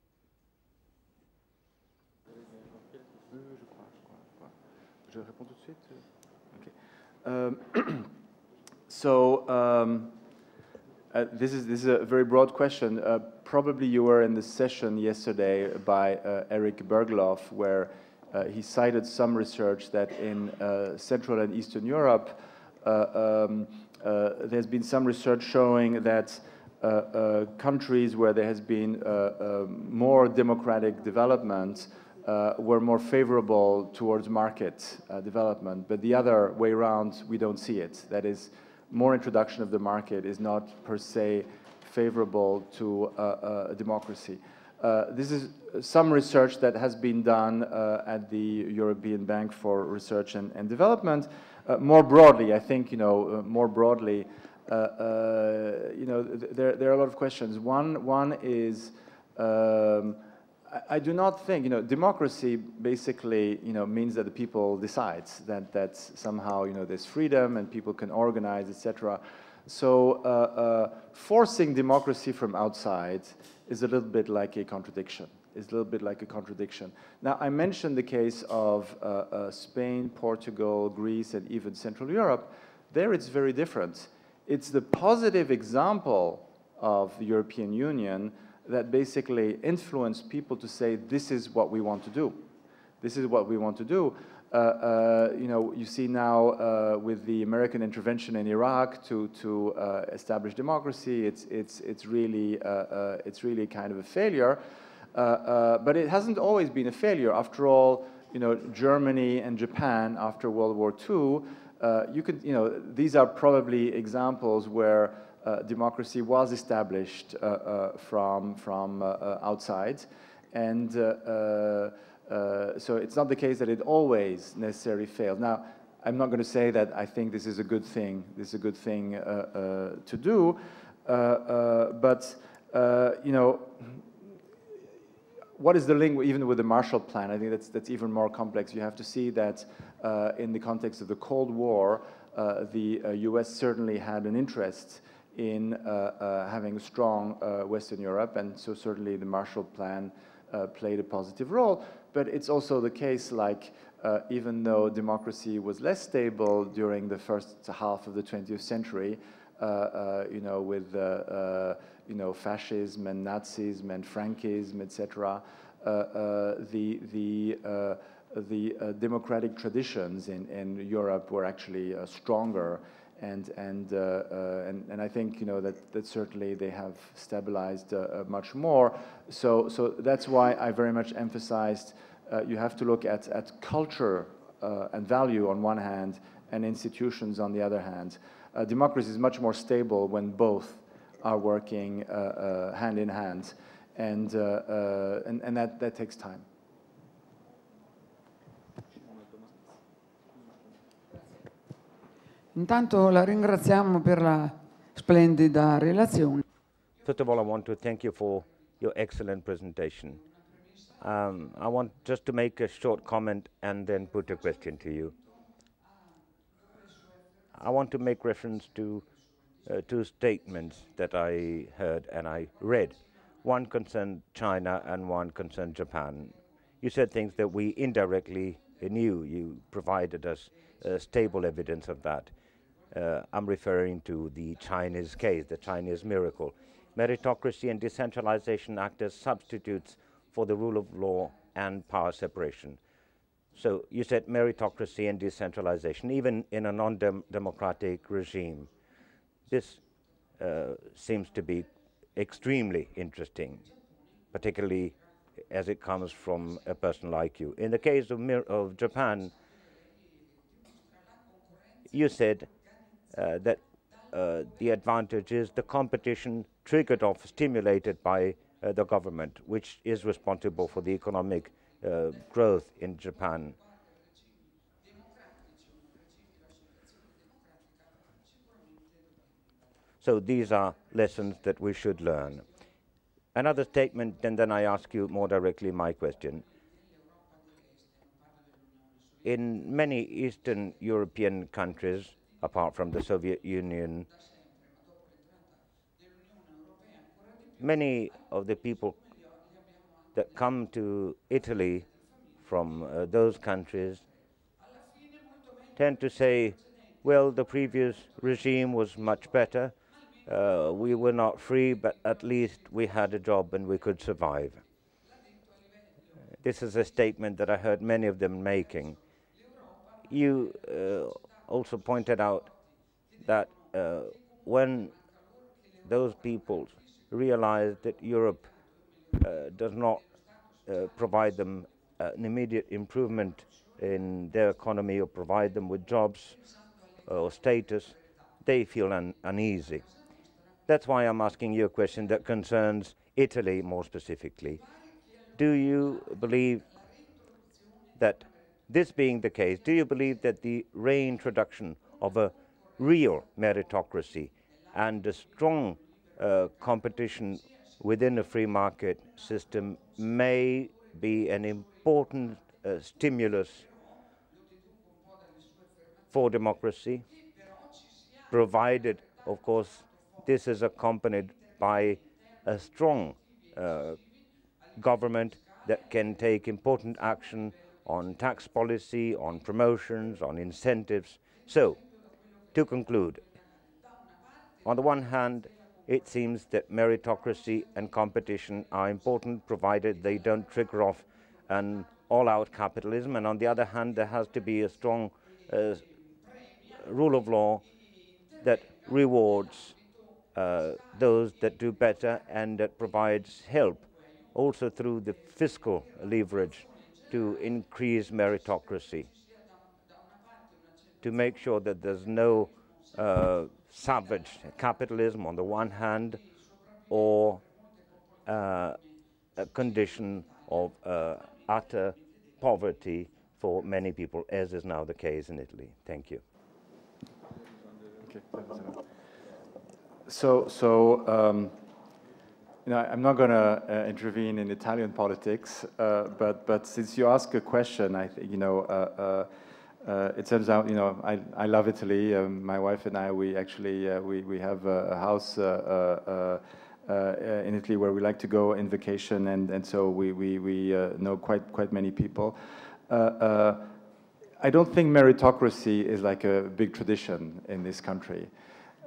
Je réponds tout de suite. Okay. This is a very broad question. Probably you were in the session yesterday by Eric Bergloff, where he cited some research that in Central and Eastern Europe, there's been some research showing that countries where there has been more democratic development were more favorable towards market development. But the other way around, we don't see it. That is, more introduction of the market is not per se favorable to democracy. This is some research that has been done at the European Bank for Research and Development. More broadly, I think, more broadly, there are a lot of questions. One is, I do not think, democracy basically, means that the people decide, that somehow, there's freedom and people can organize, etc. So forcing democracy from outside is a little bit like a contradiction. Now, I mentioned the case of Spain, Portugal, Greece, and even Central Europe. There it's very different. It's the positive example of the European Union that basically influence people to say, this is what we want to do. This is what we want to do. You see now with the American intervention in Iraq to establish democracy, it's really kind of a failure. But it hasn't always been a failure. After all, Germany and Japan after World War II, these are probably examples where democracy was established from outside, and so it's not the case that it always necessarily fails. Now, I'm not going to say that I think this is a good thing. This is a good thing to do, but what is the link even with the Marshall Plan? I think that's even more complex. You have to see that in the context of the Cold War, the U.S. certainly had an interest in having a strong Western Europe, and so certainly the Marshall Plan played a positive role. But it's also the case, like, even though democracy was less stable during the first half of the 20th century, with fascism and Nazism and Frankism, etc., the democratic traditions in Europe were actually stronger. And I think that certainly they have stabilized much more. So that's why I very much emphasized you have to look at culture and value on one hand, and institutions on the other hand. Democracy is much more stable when both are working hand in hand, and that takes time. Intanto la ringraziamo per la splendida relazione. First of all, I want to thank you for your excellent presentation. I want just to make a short comment and then put a question to you. I want to make reference to two statements that I heard and I read. One concerned China and one concerned Japan. You said things that we indirectly knew. You provided us stable evidence of that. I'm referring to the Chinese case, the Chinese miracle. Meritocracy and decentralization act as substitutes for the rule of law and power separation. So you said meritocracy and decentralization, even in a non-democratic regime. This seems to be extremely interesting, particularly as it comes from a person like you. In the case of Japan, you said that the advantage is the competition triggered off, stimulated by the government, which is responsible for the economic growth in Japan. So these are lessons that we should learn. Another statement, and then I ask you more directly my question. in many Eastern European countries, apart from the Soviet Union, many of the people that come to Italy from those countries tend to say, well, the previous regime was much better. We were not free, but at least we had a job and we could survive. This is a statement that I heard many of them making. You also pointed out that when those peoples realize that Europe does not provide them an immediate improvement in their economy or provide them with jobs or status, they feel uneasy. That's why I'm asking you a question that concerns Italy more specifically. Do you believe that, this being the case, do you believe that the reintroduction of a real meritocracy and a strong competition within a free market system may be an important stimulus for democracy, provided, of course, this is accompanied by a strong government that can take important action on tax policy, on promotions, on incentives. So, to conclude, on the one hand, it seems that meritocracy and competition are important, provided they don't trigger off an all-out capitalism, and on the other hand, there has to be a strong rule of law that rewards those that do better and that provides help also through the fiscal leverage to increase meritocracy, to make sure that there's no savage capitalism on the one hand, or a condition of utter poverty for many people, as is now the case in Italy. Thank you. Okay. You know, I'm not going to intervene in Italian politics, but since you ask a question, I think, you know, it turns out, you know, I love Italy. My wife and I, we actually we have a house in Italy where we like to go in vacation, and so we know quite many people. I don't think meritocracy is like a big tradition in this country.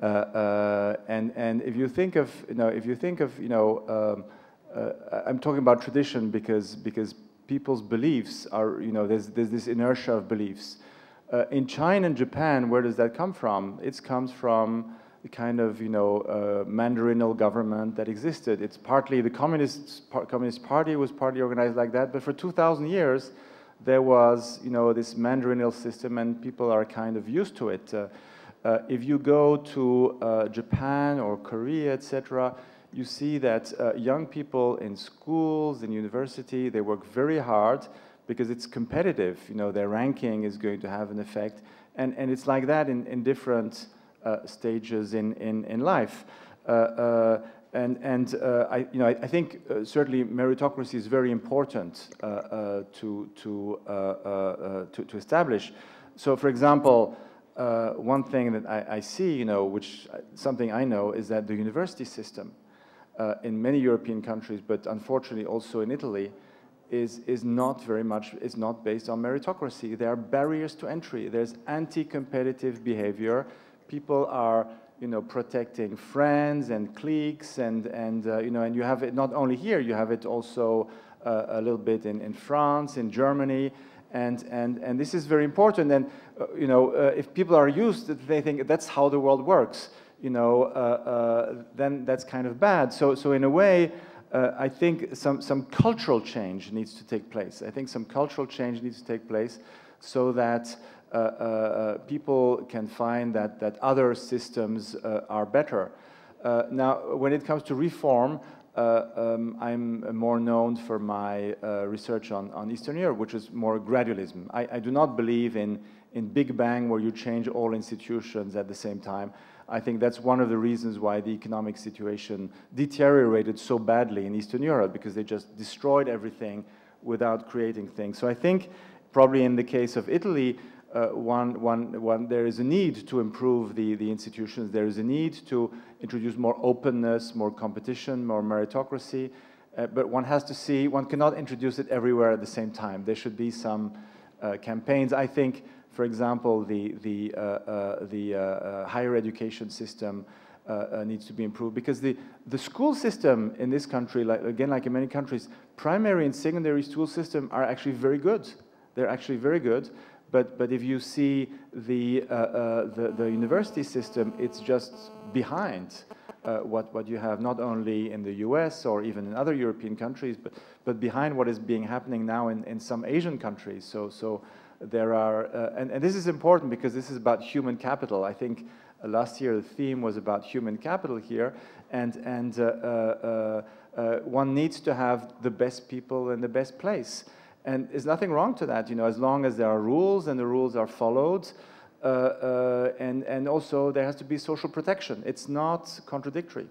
And if you think of, I'm talking about tradition because people's beliefs are, you know, there's this inertia of beliefs. In China and Japan, where does that come from? It comes from the kind of, you know, mandarinal government that existed. It's partly the Communist Party was partly organized like that, but for 2,000 years, there was, you know, this mandarinal system, and people are kind of used to it. If you go to Japan or Korea, etc., you see that young people in schools, in university, they work very hard because it's competitive. You know, their ranking is going to have an effect, and it's like that in different stages in life. I think certainly meritocracy is very important to establish. So, for example, one thing that I see, you know, which something I know, is that the university system in many European countries, but unfortunately also in Italy, is not based on meritocracy. There are barriers to entry. There's anti-competitive behavior. People are, you know, protecting friends and cliques, and you know, and you have it not only here. You have it also a little bit in France, in Germany. And this is very important. And you know, if people are used, they think that's how the world works. You know, then that's kind of bad. So in a way, I think some cultural change needs to take place. I think some cultural change needs to take place so that people can find that other systems are better. Now, when it comes to reform, I'm more known for my research on Eastern Europe, which is more gradualism. I do not believe in Big Bang, where you change all institutions at the same time. I think that's one of the reasons why the economic situation deteriorated so badly in Eastern Europe, because they just destroyed everything without creating things. So I think probably in the case of Italy, there is a need to improve the institutions. There is a need to introduce more openness, more competition, more meritocracy. But one has to see, one cannot introduce it everywhere at the same time. There should be some campaigns. I think, for example, the higher education system needs to be improved, because the school system in this country, like in many countries, primary and secondary school system are actually very good. They're actually very good. But if you see the university system, it's just behind what you have not only in the US or even in other European countries, but behind what is happening now in some Asian countries. So there are, and this is important because this is about human capital. I think last year the theme was about human capital here, and one needs to have the best people in the best place. And there's nothing wrong to that, as long as there are rules and the rules are followed, and also there has to be social protection. It's not contradictory.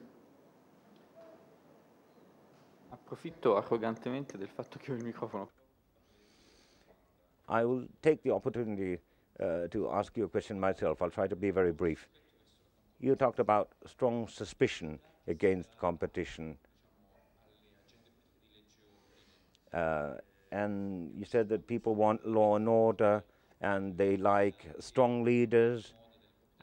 Approfitto arrogantemente del fatto che ho il microfono. I will take the opportunity to ask you a question myself. I'll try to be very brief. You talked about strong suspicion against competition. And you said that people want law and order, and they like strong leaders,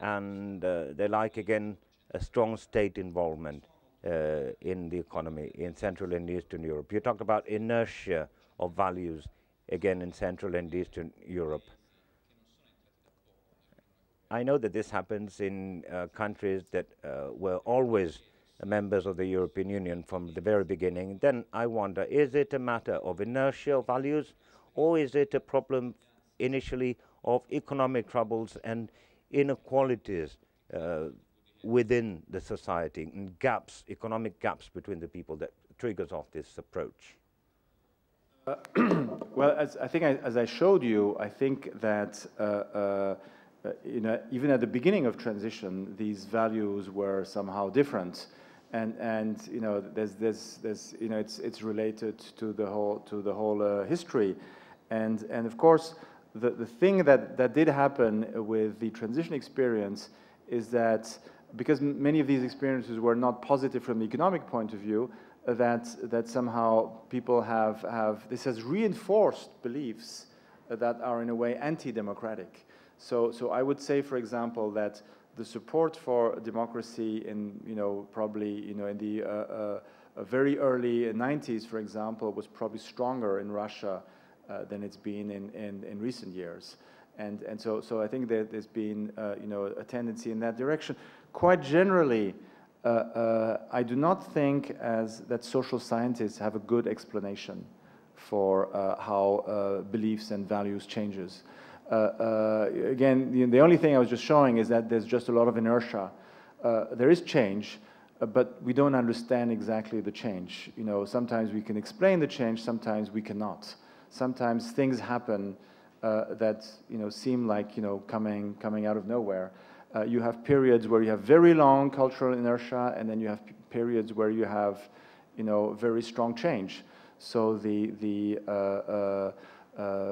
and they like, again, a strong state involvement in the economy in Central and Eastern Europe. You talked about inertia of values, again, in Central and Eastern Europe. I know that this happens in countries that were always members of the European Union from the very beginning. Then I wonder, is it a matter of inertia of values, or is it a problem initially of economic troubles and inequalities within the society, and gaps, economic gaps between the people, that triggers off this approach? Well, as I showed you, I think that even at the beginning of transition, these values were somehow different. And it's related to the whole history, and of course the thing that did happen with the transition experience is that because many of these experiences were not positive from the economic point of view, that somehow people have this has reinforced beliefs that are in a way anti-democratic. So I would say, for example, that the support for democracy in, probably, in the very early 90s, for example, was probably stronger in Russia than it's been in recent years. And so I think that there's been, a tendency in that direction. Quite generally, I do not think that social scientists have a good explanation for how beliefs and values changes. Again, the only thing I was just showing is that there's just a lot of inertia. There is change, but we don't understand exactly the change. Sometimes we can explain the change, sometimes we cannot. Sometimes things happen that seem like coming out of nowhere. You have periods where you have very long cultural inertia, and then you have periods where you have very strong change. So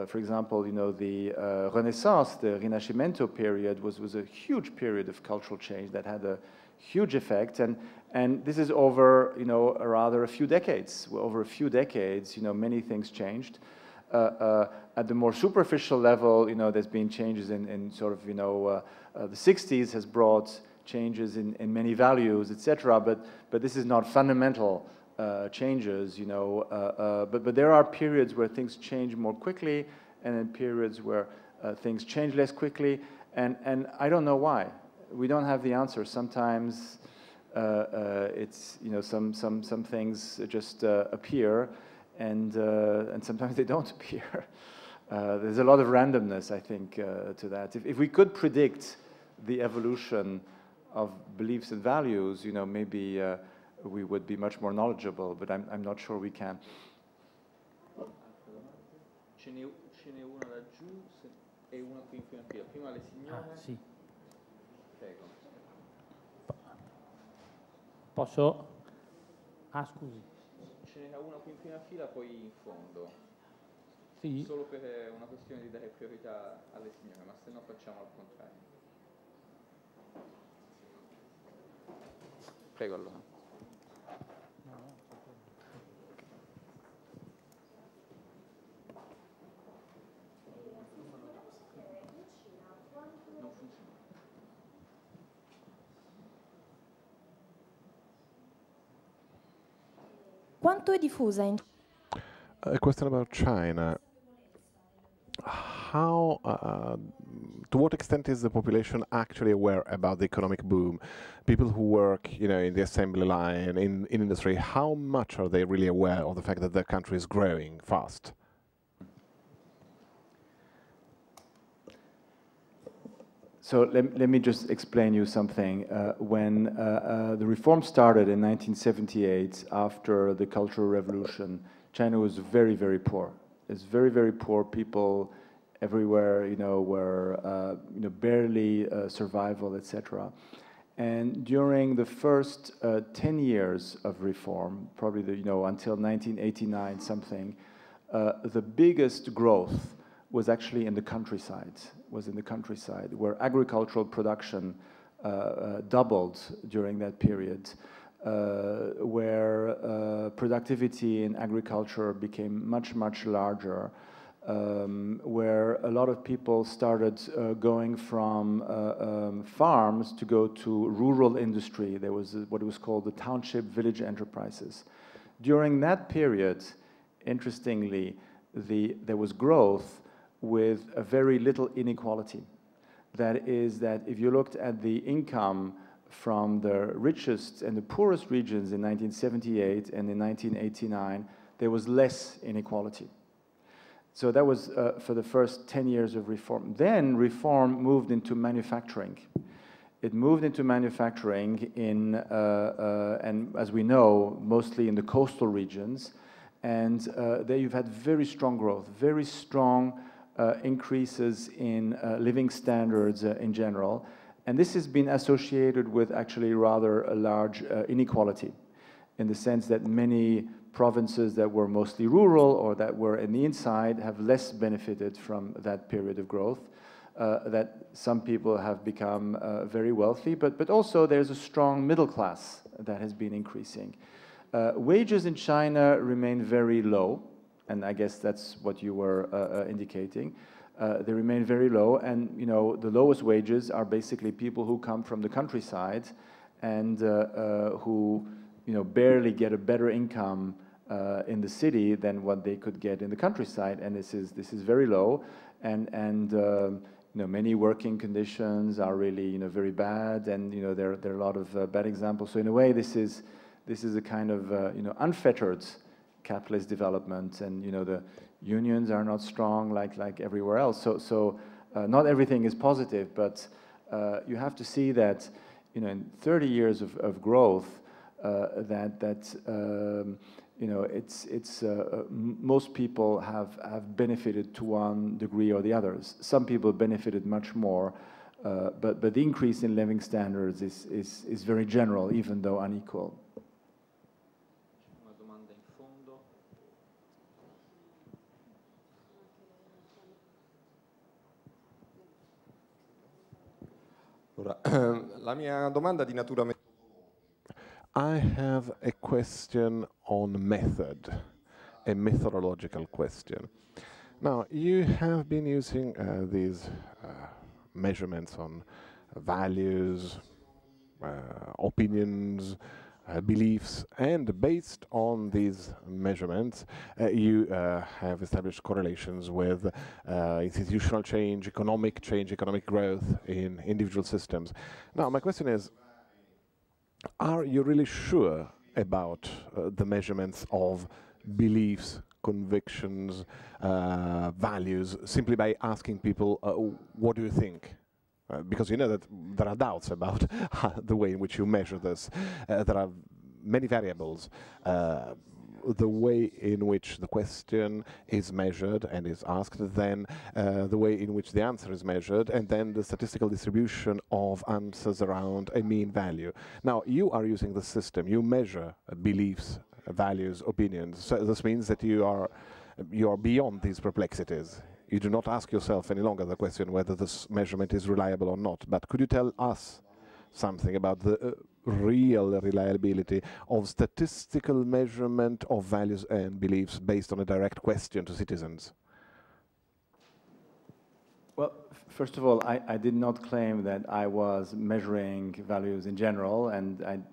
for example, the Renaissance, the Rinascimento period was a huge period of cultural change that had a huge effect, and this is over rather a few decades. Over a few decades, many things changed. At the more superficial level, there's been changes in sort of the 60s has brought changes in many values, etc. But this is not fundamental changes, but there are periods where things change more quickly, and then periods where things change less quickly, and I don't know why. We don't have the answer. Sometimes it's some things just appear, and sometimes they don't appear. There's a lot of randomness, I think, to that. If we could predict the evolution of beliefs and values, maybe we would be much more knowledgeable, but I'm not sure we can. Ce n'è una laggiù e una qui in fila. Prima le signore. Sì. Prego. Posso? Scusi. Ce n'era una qui in prima fila, poi in fondo. Sì. Solo per una questione di dare priorità alle signore, ma se no facciamo al contrario. Prego allora. Non funziona. Quanto è diffusa in A question about China. How, to what extent is the population actually aware about the economic boom? People who work, you know, in the assembly line, in industry, how much are they really aware of the fact that their country is growing fast? So let me just explain you something. When the reform started in 1978, after the Cultural Revolution, China was very, very poor. It's very, very poor. People everywhere, you know, were barely survival, etc. And during the first 10 years of reform, probably until 1989 something, the biggest growth was actually in the countryside. Where agricultural production doubled during that period, where productivity in agriculture became much, much larger, where a lot of people started going from farms to go to rural industry. There was what was called the township village enterprises. During that period, interestingly, there was growth with a very little inequality. That is that if you looked at the income from the richest and the poorest regions in 1978 and in 1989, there was less inequality. So that was for the first 10 years of reform. Then reform moved into manufacturing. It moved into manufacturing and as we know, mostly in the coastal regions. And there you've had very strong growth, very strong increases in living standards in general. And this has been associated with actually rather a large inequality, in the sense that many provinces that were mostly rural or that were in the inside have less benefited from that period of growth, that some people have become very wealthy, but also there's a strong middle class that has been increasing. Wages in China remain very low, and I guess that's what you were indicating. They remain very low, and the lowest wages are basically people who come from the countryside and who barely get a better income in the city than what they could get in the countryside, and this is very low, and many working conditions are really very bad, and there are a lot of bad examples. So in a way, this is a kind of unfettered capitalist development, and the unions are not strong like everywhere else. So not everything is positive, but you have to see that in 30 years of growth, most people have benefited to one degree or the others. Some people benefited much more, but the increase in living standards is very general, even though unequal. La mia domanda di natura I have a question on method, a methodological question. Now, you have been using these measurements on values, opinions, beliefs, and based on these measurements, you have established correlations with institutional change, economic growth in individual systems. Now, my question is, are you really sure about the measurements of beliefs, convictions, values, simply by asking people, what do you think? Because you know that there are doubts about the way in which you measure this. There are many variables. The way in which the question is measured and is asked, then the way in which the answer is measured, and then the statistical distribution of answers around a mean value. Now, you are using the system. You measure beliefs, values, opinions. So this means that you are you are beyond these perplexities. You do not ask yourself any longer the question whether this measurement is reliable or not. But could you tell us something about the real reliability of statistical measurement of values and beliefs based on a direct question to citizens? Well, first of all, I did not claim that I was measuring values in general, and and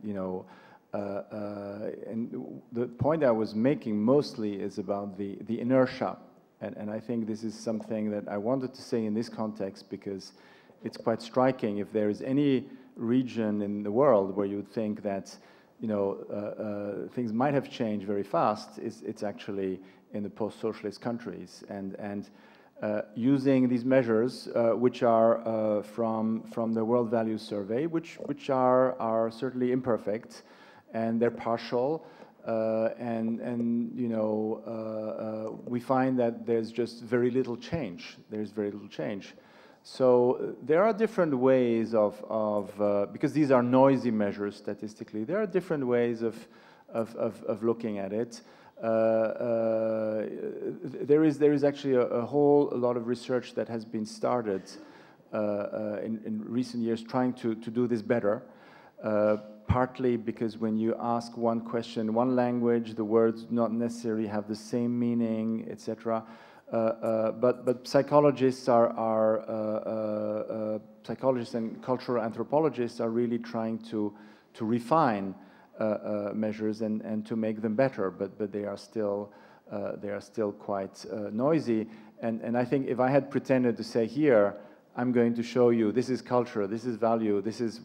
the point I was making mostly is about the inertia, and I think this is something that I wanted to say in this context because it's quite striking. If there is any region in the world where you would think that things might have changed very fast, it's actually in the post-socialist countries, and using these measures, which are from the World Values Survey, which are certainly imperfect, and they're partial, we find that there's just very little change. There's very little change. So there are different ways because these are noisy measures statistically, there are different ways of looking at it. There is actually a lot of research that has been started in recent years trying to do this better. Partly because when you ask one question in one language, the words do not necessarily have the same meaning, etc. But psychologists psychologists and cultural anthropologists are really trying to refine measures and to make them better, but they are still quite noisy. And I think if I had pretended to say here, I'm going to show you this is culture, this is value, this is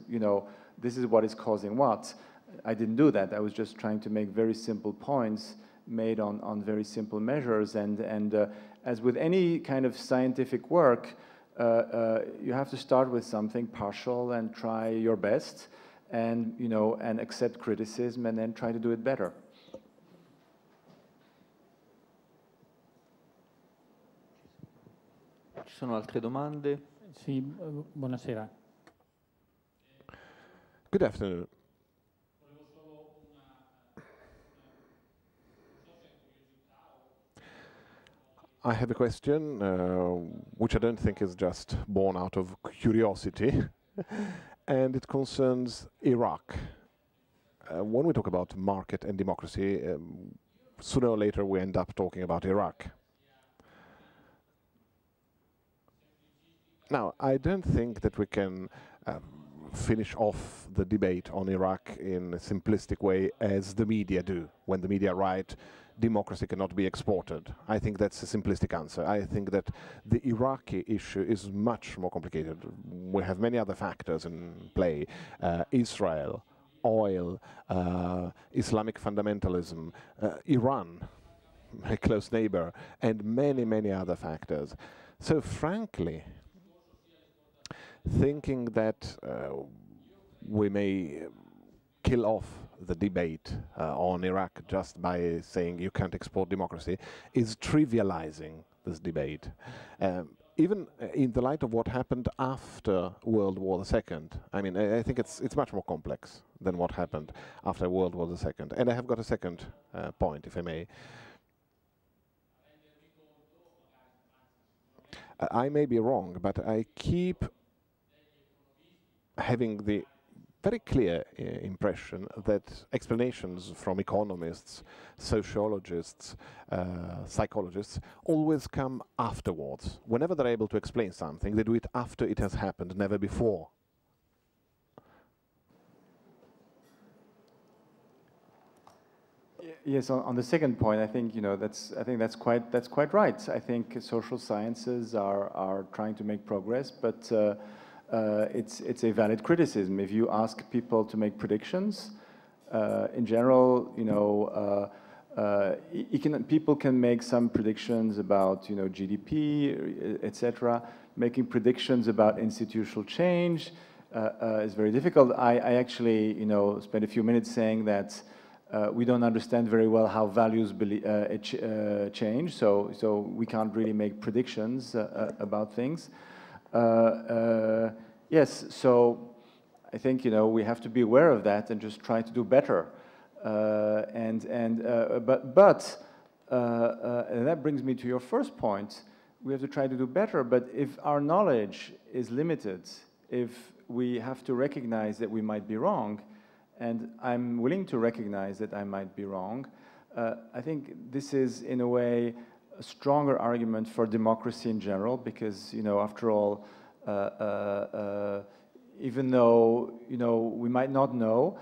this is what is causing what. I didn't do that. I was just trying to make very simple points made on very simple measures. And as with any kind of scientific work, you have to start with something partial and try your best, and and accept criticism, and then try to do it better. Ci sono altre domande? Sì, buonasera. Good afternoon. I have a question which I don't think is just born out of curiosity, and it concerns Iraq. When we talk about market and democracy, sooner or later we end up talking about Iraq. Now, I don't think that we can finish off the debate on Iraq in a simplistic way as the media do. When the media write, democracy cannot be exported. I think that's a simplistic answer. I think that the Iraqi issue is much more complicated. We have many other factors in play. Israel, oil, Islamic fundamentalism, Iran, a close neighbor, and many, many other factors. So frankly, thinking that we may kill off the debate on Iraq just by saying you can't export democracy is trivializing this debate. Even in the light of what happened after World War II. I mean, I think it's much more complex than what happened after World War II. And I have got a second point, if I may. I may be wrong, but I keep having the very clear impression that explanations from economists, sociologists, psychologists always come afterwards. Whenever they're able to explain something, they do it after it has happened, never before. Yes, on the second point, I think that's quite right. I think social sciences are trying to make progress, but it's a valid criticism. If you ask people to make predictions, in general, people can make some predictions about GDP, etc. Making predictions about institutional change is very difficult. I actually spent a few minutes saying that we don't understand very well how values change, so we can't really make predictions about things. Yes, so I think we have to be aware of that and just try to do better. But and that brings me to your first point. We have to try to do better, but if our knowledge is limited, if we have to recognize that we might be wrong, and I'm willing to recognize that I might be wrong, I think this is, in a way, a stronger argument for democracy in general, because, you know, after all, even though, you know, we might not know,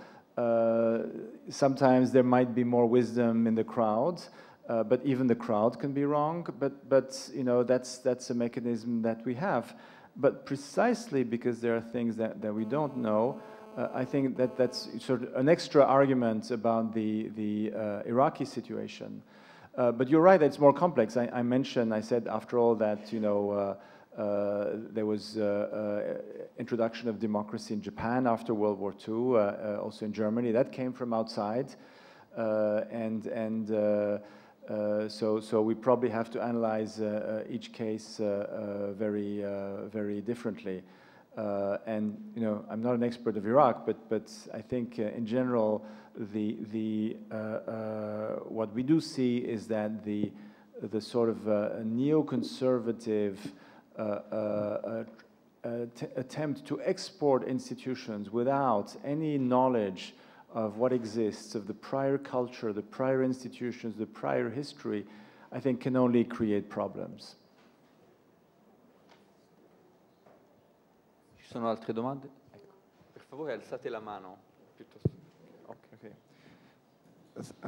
sometimes there might be more wisdom in the crowd, but even the crowd can be wrong. But you know, that's a mechanism that we have. But precisely because there are things that we don't know, I think that's sort of an extra argument about the Iraqi situation. But you're right, it's more complex. I said after all that, you know, there was introduction of democracy in Japan after World War II, also in Germany. That came from outside, so we probably have to analyze each case very differently. And you know, I'm not an expert of Iraq, but I think in general, what we do see is that the sort of neoconservative attempt to export institutions without any knowledge of what exists, of the prior culture, the prior institutions, the prior history, I think can only create problems. Ci sono altre domande? Per favore alzate la mano. Okay.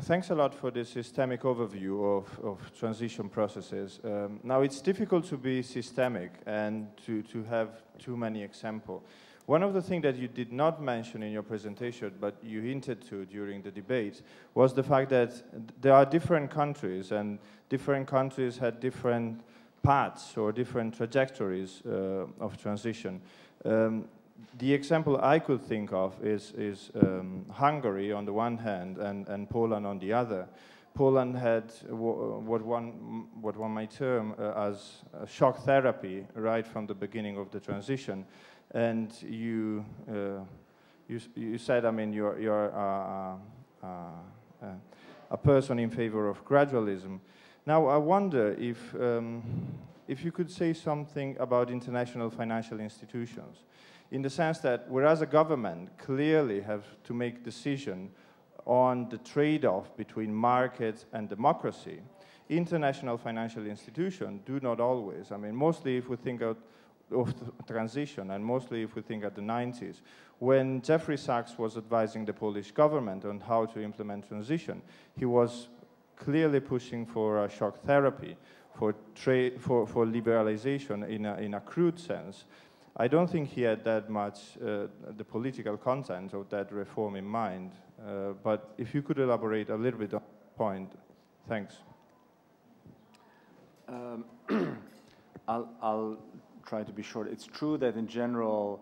Thanks a lot for this systemic overview of transition processes. Now, it's difficult to be systemic and to have too many examples. One of the things that you did not mention in your presentation, but you hinted to during the debate, was the fact that there are different countries, and different countries had different paths or different trajectories of transition. The example I could think of is Hungary on the one hand and Poland on the other. Poland had what one might term as shock therapy right from the beginning of the transition. And you said, I mean, you're a person in favor of gradualism. Now, I wonder if you could say something about international financial institutions, in the sense that whereas a government clearly has to make decisions on the trade-off between markets and democracy, international financial institutions do not always. I mean, mostly if we think of transition, and mostly if we think at the 90s, when Jeffrey Sachs was advising the Polish government on how to implement transition, he was clearly pushing for a shock therapy, for liberalization in a crude sense. I don't think he had that much the political content of that reform in mind, but if you could elaborate a little bit on that point, thanks. I'll try to be short. It's true that in general,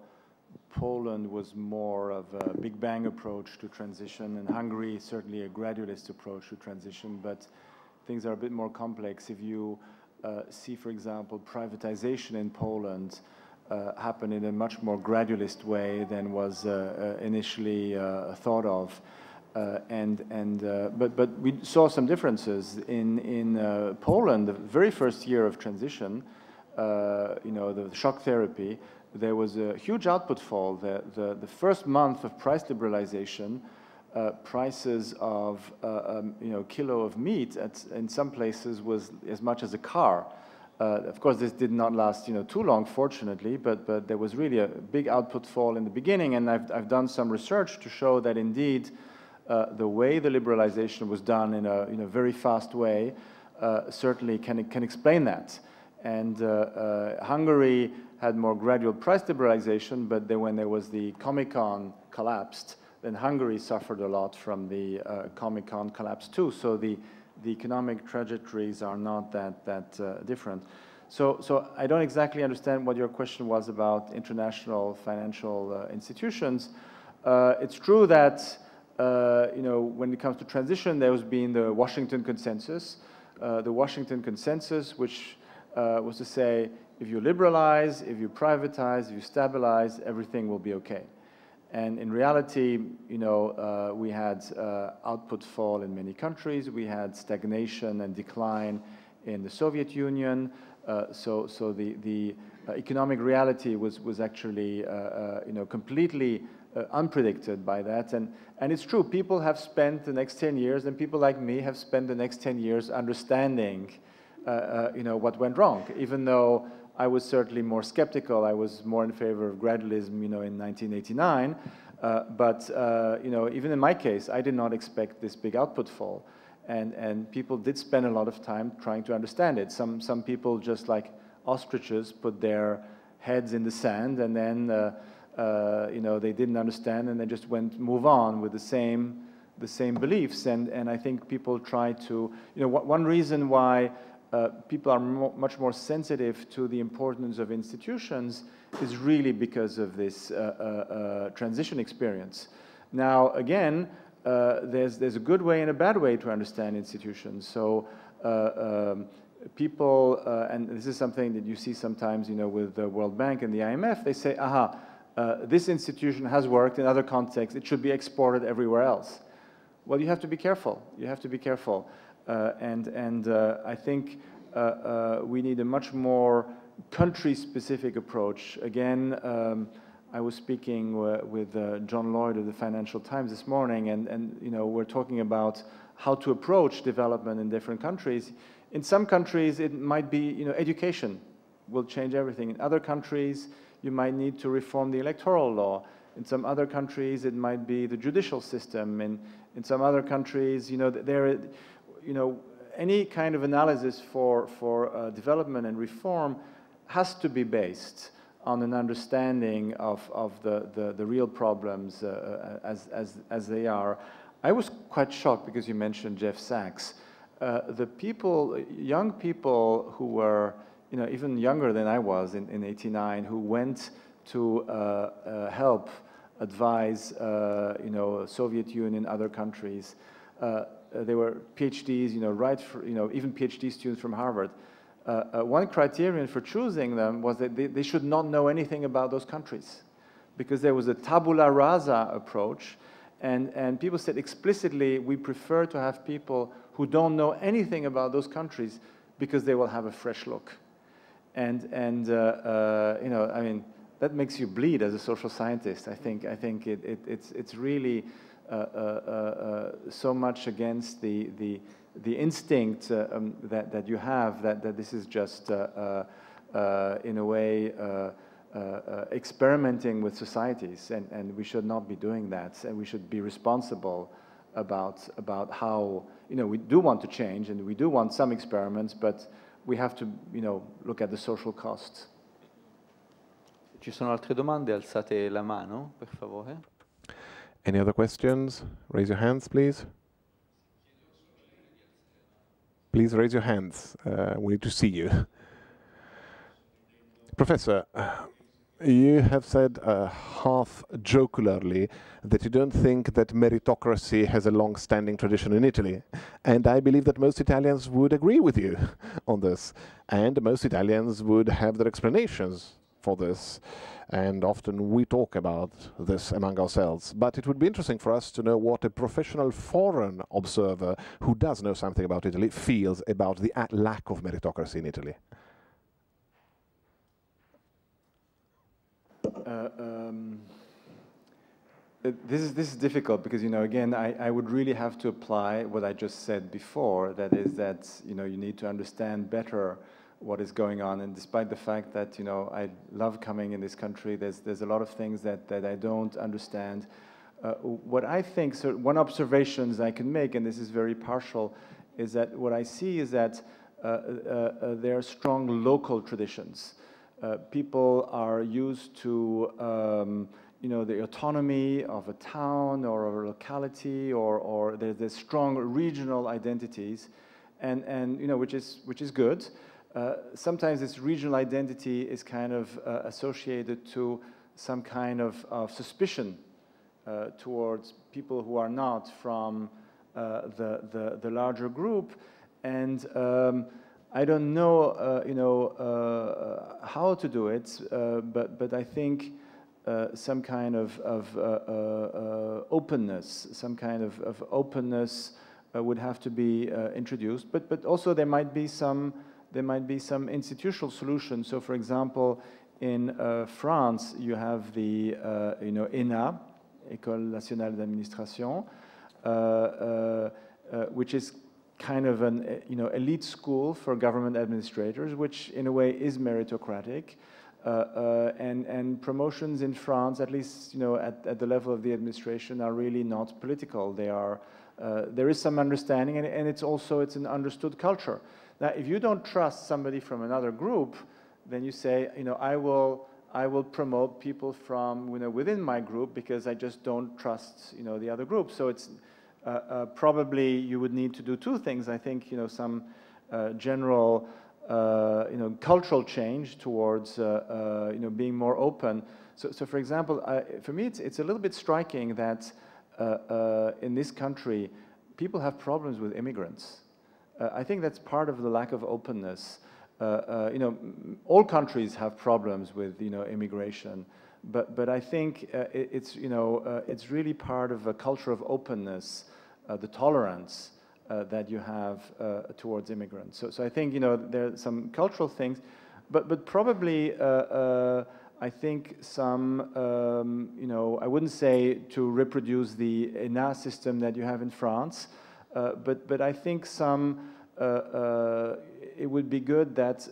Poland was more of a Big Bang approach to transition, and Hungary certainly a gradualist approach to transition, but things are a bit more complex. If you see, for example, privatization in Poland happen in a much more gradualist way than was initially thought of. But we saw some differences in Poland. The very first year of transition, you know, the shock therapy, there was a huge output fall. The first month of price liberalization, prices of you know, kilo of meat in some places was as much as a car. Of course, this did not last, you know, too long, fortunately, but there was really a big output fall in the beginning, and I've done some research to show that indeed the way the liberalization was done in a very fast way certainly can explain that. And Hungary had more gradual price liberalization, but then when there was the Comecon collapsed, then Hungary suffered a lot from the Comecon collapse too. So the economic trajectories are not that different. So I don't exactly understand what your question was about international financial institutions. It's true that you know, when it comes to transition, there has been the Washington Consensus. The Washington Consensus, which was to say, if you liberalize, if you privatize, if you stabilize, everything will be okay. And in reality, you know, we had output fall in many countries. We had stagnation and decline in the Soviet Union. So the economic reality was actually, you know, completely unpredicted by that. And it's true, people have spent the next 10 years, and people like me have spent the next 10 years understanding, you know, what went wrong. Even though I was certainly more skeptical, I was more in favor of gradualism, you know, in 1989. But you know, even in my case, I did not expect this big output fall. And people did spend a lot of time trying to understand it. Some people, just like ostriches, put their heads in the sand, and then you know, they didn't understand, and they just move on with the same beliefs. And I think people try to, you know, one reason why people are much more sensitive to the importance of institutions is really because of this transition experience. Now, again, there's a good way and a bad way to understand institutions. So people, and this is something that you see sometimes, you know, with the World Bank and the IMF, they say, aha, this institution has worked in other contexts, it should be exported everywhere else. Well, you have to be careful. You have to be careful. I think we need a much more country-specific approach. Again, I was speaking with John Lloyd of the Financial Times this morning, and you know, we're talking about how to approach development in different countries. In some countries, it might be, you know, education will change everything. In other countries, you might need to reform the electoral law. In some other countries, it might be the judicial system. In some other countries, you know, you know, any kind of analysis for development and reform has to be based on an understanding of the real problems as they are. I was quite shocked because you mentioned Jeff Sachs. The people, young people who were, you know, even younger than I was in '89, who went to help advise, you know, Soviet Union, other countries. They were PhDs, you know, even PhD students from Harvard. One criterion for choosing them was that they should not know anything about those countries, because there was a tabula rasa approach, and people said explicitly, we prefer to have people who don't know anything about those countries because they will have a fresh look. And you know, I mean, that makes you bleed as a social scientist. I think it's really so much against the instinct that you have that this is just in a way experimenting with societies, and we should not be doing that, and we should be responsible about how, you know, we do want to change and we do want some experiments, but we have to, you know, look at the social costs. Ci sono altre domande? Alzate la mano, per favore. Any other questions? Raise your hands, please. Please raise your hands. We need to see you. Professor, you have said half jocularly that you don't think that meritocracy has a long-standing tradition in Italy. And I believe that most Italians would agree with you on this. And most Italians would have their explanations for this. And often we talk about this among ourselves. But it would be interesting for us to know what a professional foreign observer who does know something about Italy feels about the lack of meritocracy in Italy. This is difficult because, you know, again, I would really have to apply what I just said before. That is that, you know, you need to understand better what is going on. And despite the fact that, you know, I love coming in this country, there's a lot of things that I don't understand. What I think, so one observation I can make, and this is very partial, is that what I see is that there are strong local traditions. People are used to, you know, the autonomy of a town or a locality, or there's strong regional identities, and you know, which is good. Sometimes this regional identity is kind of associated to some kind of suspicion towards people who are not from the larger group, and I don't know, you know, how to do it, but I think some kind of openness, some kind of openness would have to be introduced. But also there might be some institutional solutions. So, for example, in France, you have the ENA, École Nationale d'Administration, which is kind of an elite school for government administrators, which in a way is meritocratic. And promotions in France, at least at the level of the administration, are really not political. They are. There is some understanding, and it's an understood culture. Now, if you don't trust somebody from another group, then you say, I will promote people from within my group because I just don't trust the other group. So it's probably you would need to do two things. I think some general cultural change towards being more open. So for example, for me it's a little bit striking that in this country people have problems with immigrants. I think that's part of the lack of openness. All countries have problems with immigration, but I think it's really part of a culture of openness, the tolerance that you have towards immigrants. So I think there are some cultural things, but probably I think some I wouldn't say to reproduce the ENA system that you have in France, but I think some it would be good that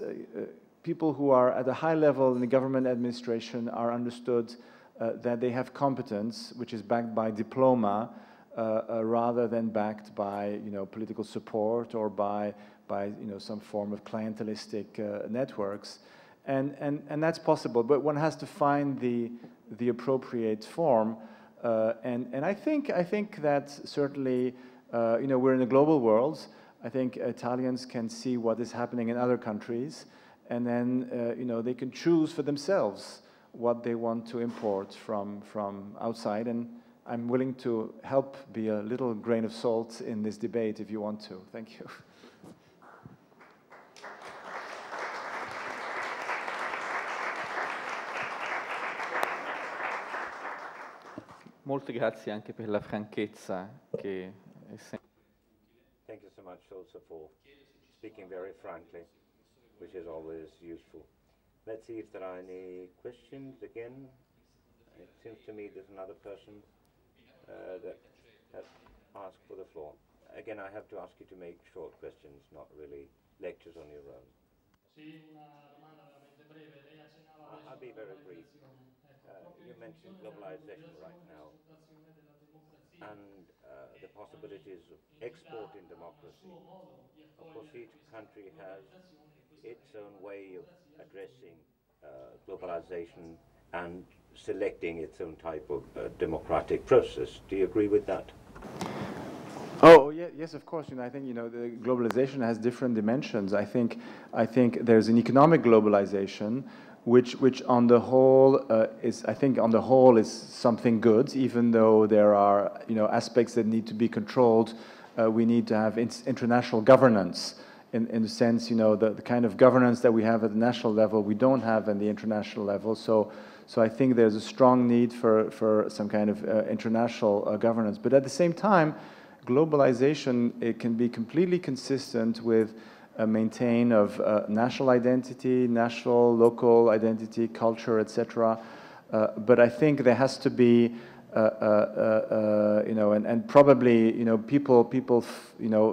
people who are at a high level in the government administration are understood that they have competence, which is backed by diploma, rather than backed by political support or by some form of clientelistic networks, and that's possible, but one has to find the appropriate form, and I think that certainly we're in a global world. I think Italians can see what is happening in other countries, and then they can choose for themselves what they want to import from outside, and I'm willing to help be a little grain of salt in this debate if you want to. Thank you. Molte grazie anche per la franchezza che è sempre. Thank you so much also for speaking very frankly, which is always useful. Let's see if there are any questions again. It seems to me there's another person that has asked for the floor. Again, I have to ask you to make short questions, not really lectures on your own. I'll be very brief. You mentioned globalization right now and the possibilities of exporting democracy. Of course, each country has its own way of addressing globalization and selecting its own type of democratic process. Do you agree with that? Oh, yeah, yes, of course. I think the globalization has different dimensions. I think there's an economic globalization, which on the whole is something good, even though there are aspects that need to be controlled. We need to have international governance in the sense the kind of governance that we have at the national level we don't have at the international level. So I think there's a strong need for some kind of international governance. But at the same time, globalization, it can be completely consistent with a maintain of national identity, national, local identity, culture, etc. But I think there has to be, and probably, people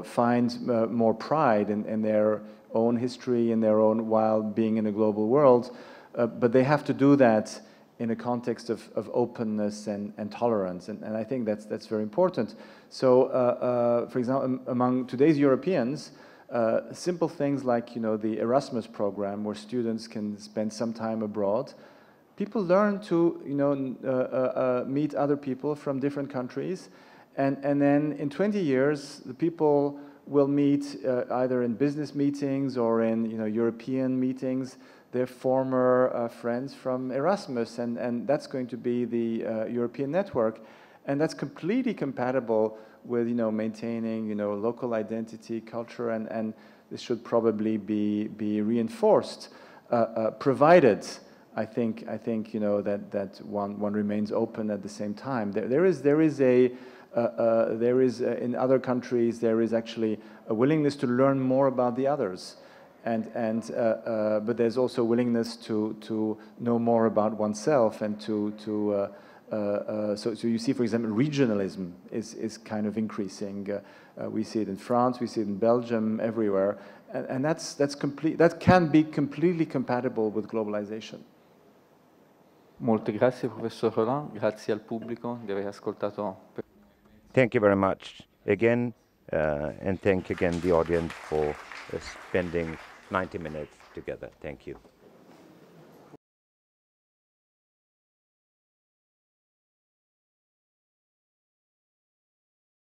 find more pride in their own history, in their own, while being in a global world. But they have to do that in a context of openness and tolerance, and I think that's very important. So, for example, among today's Europeans, simple things like the Erasmus program, where students can spend some time abroad. People learn to meet other people from different countries, and then in 20 years, the people will meet either in business meetings or in European meetings their former friends from Erasmus, and that's going to be the European network, and that's completely compatible with maintaining local identity, culture, and this should probably be reinforced, provided I think you know that one remains open at the same time. There is in other countries there is actually a willingness to learn more about the others, but there's also willingness to know more about oneself and so you see, for example, regionalism is kind of increasing. We see it in France, we see it in Belgium, everywhere, and that can be completely compatible with globalization. Molte grazie professor Roland, grazie al pubblico di aver ascoltato. Thank you very much again, and thank again the audience for spending 90 minutes together. Thank you.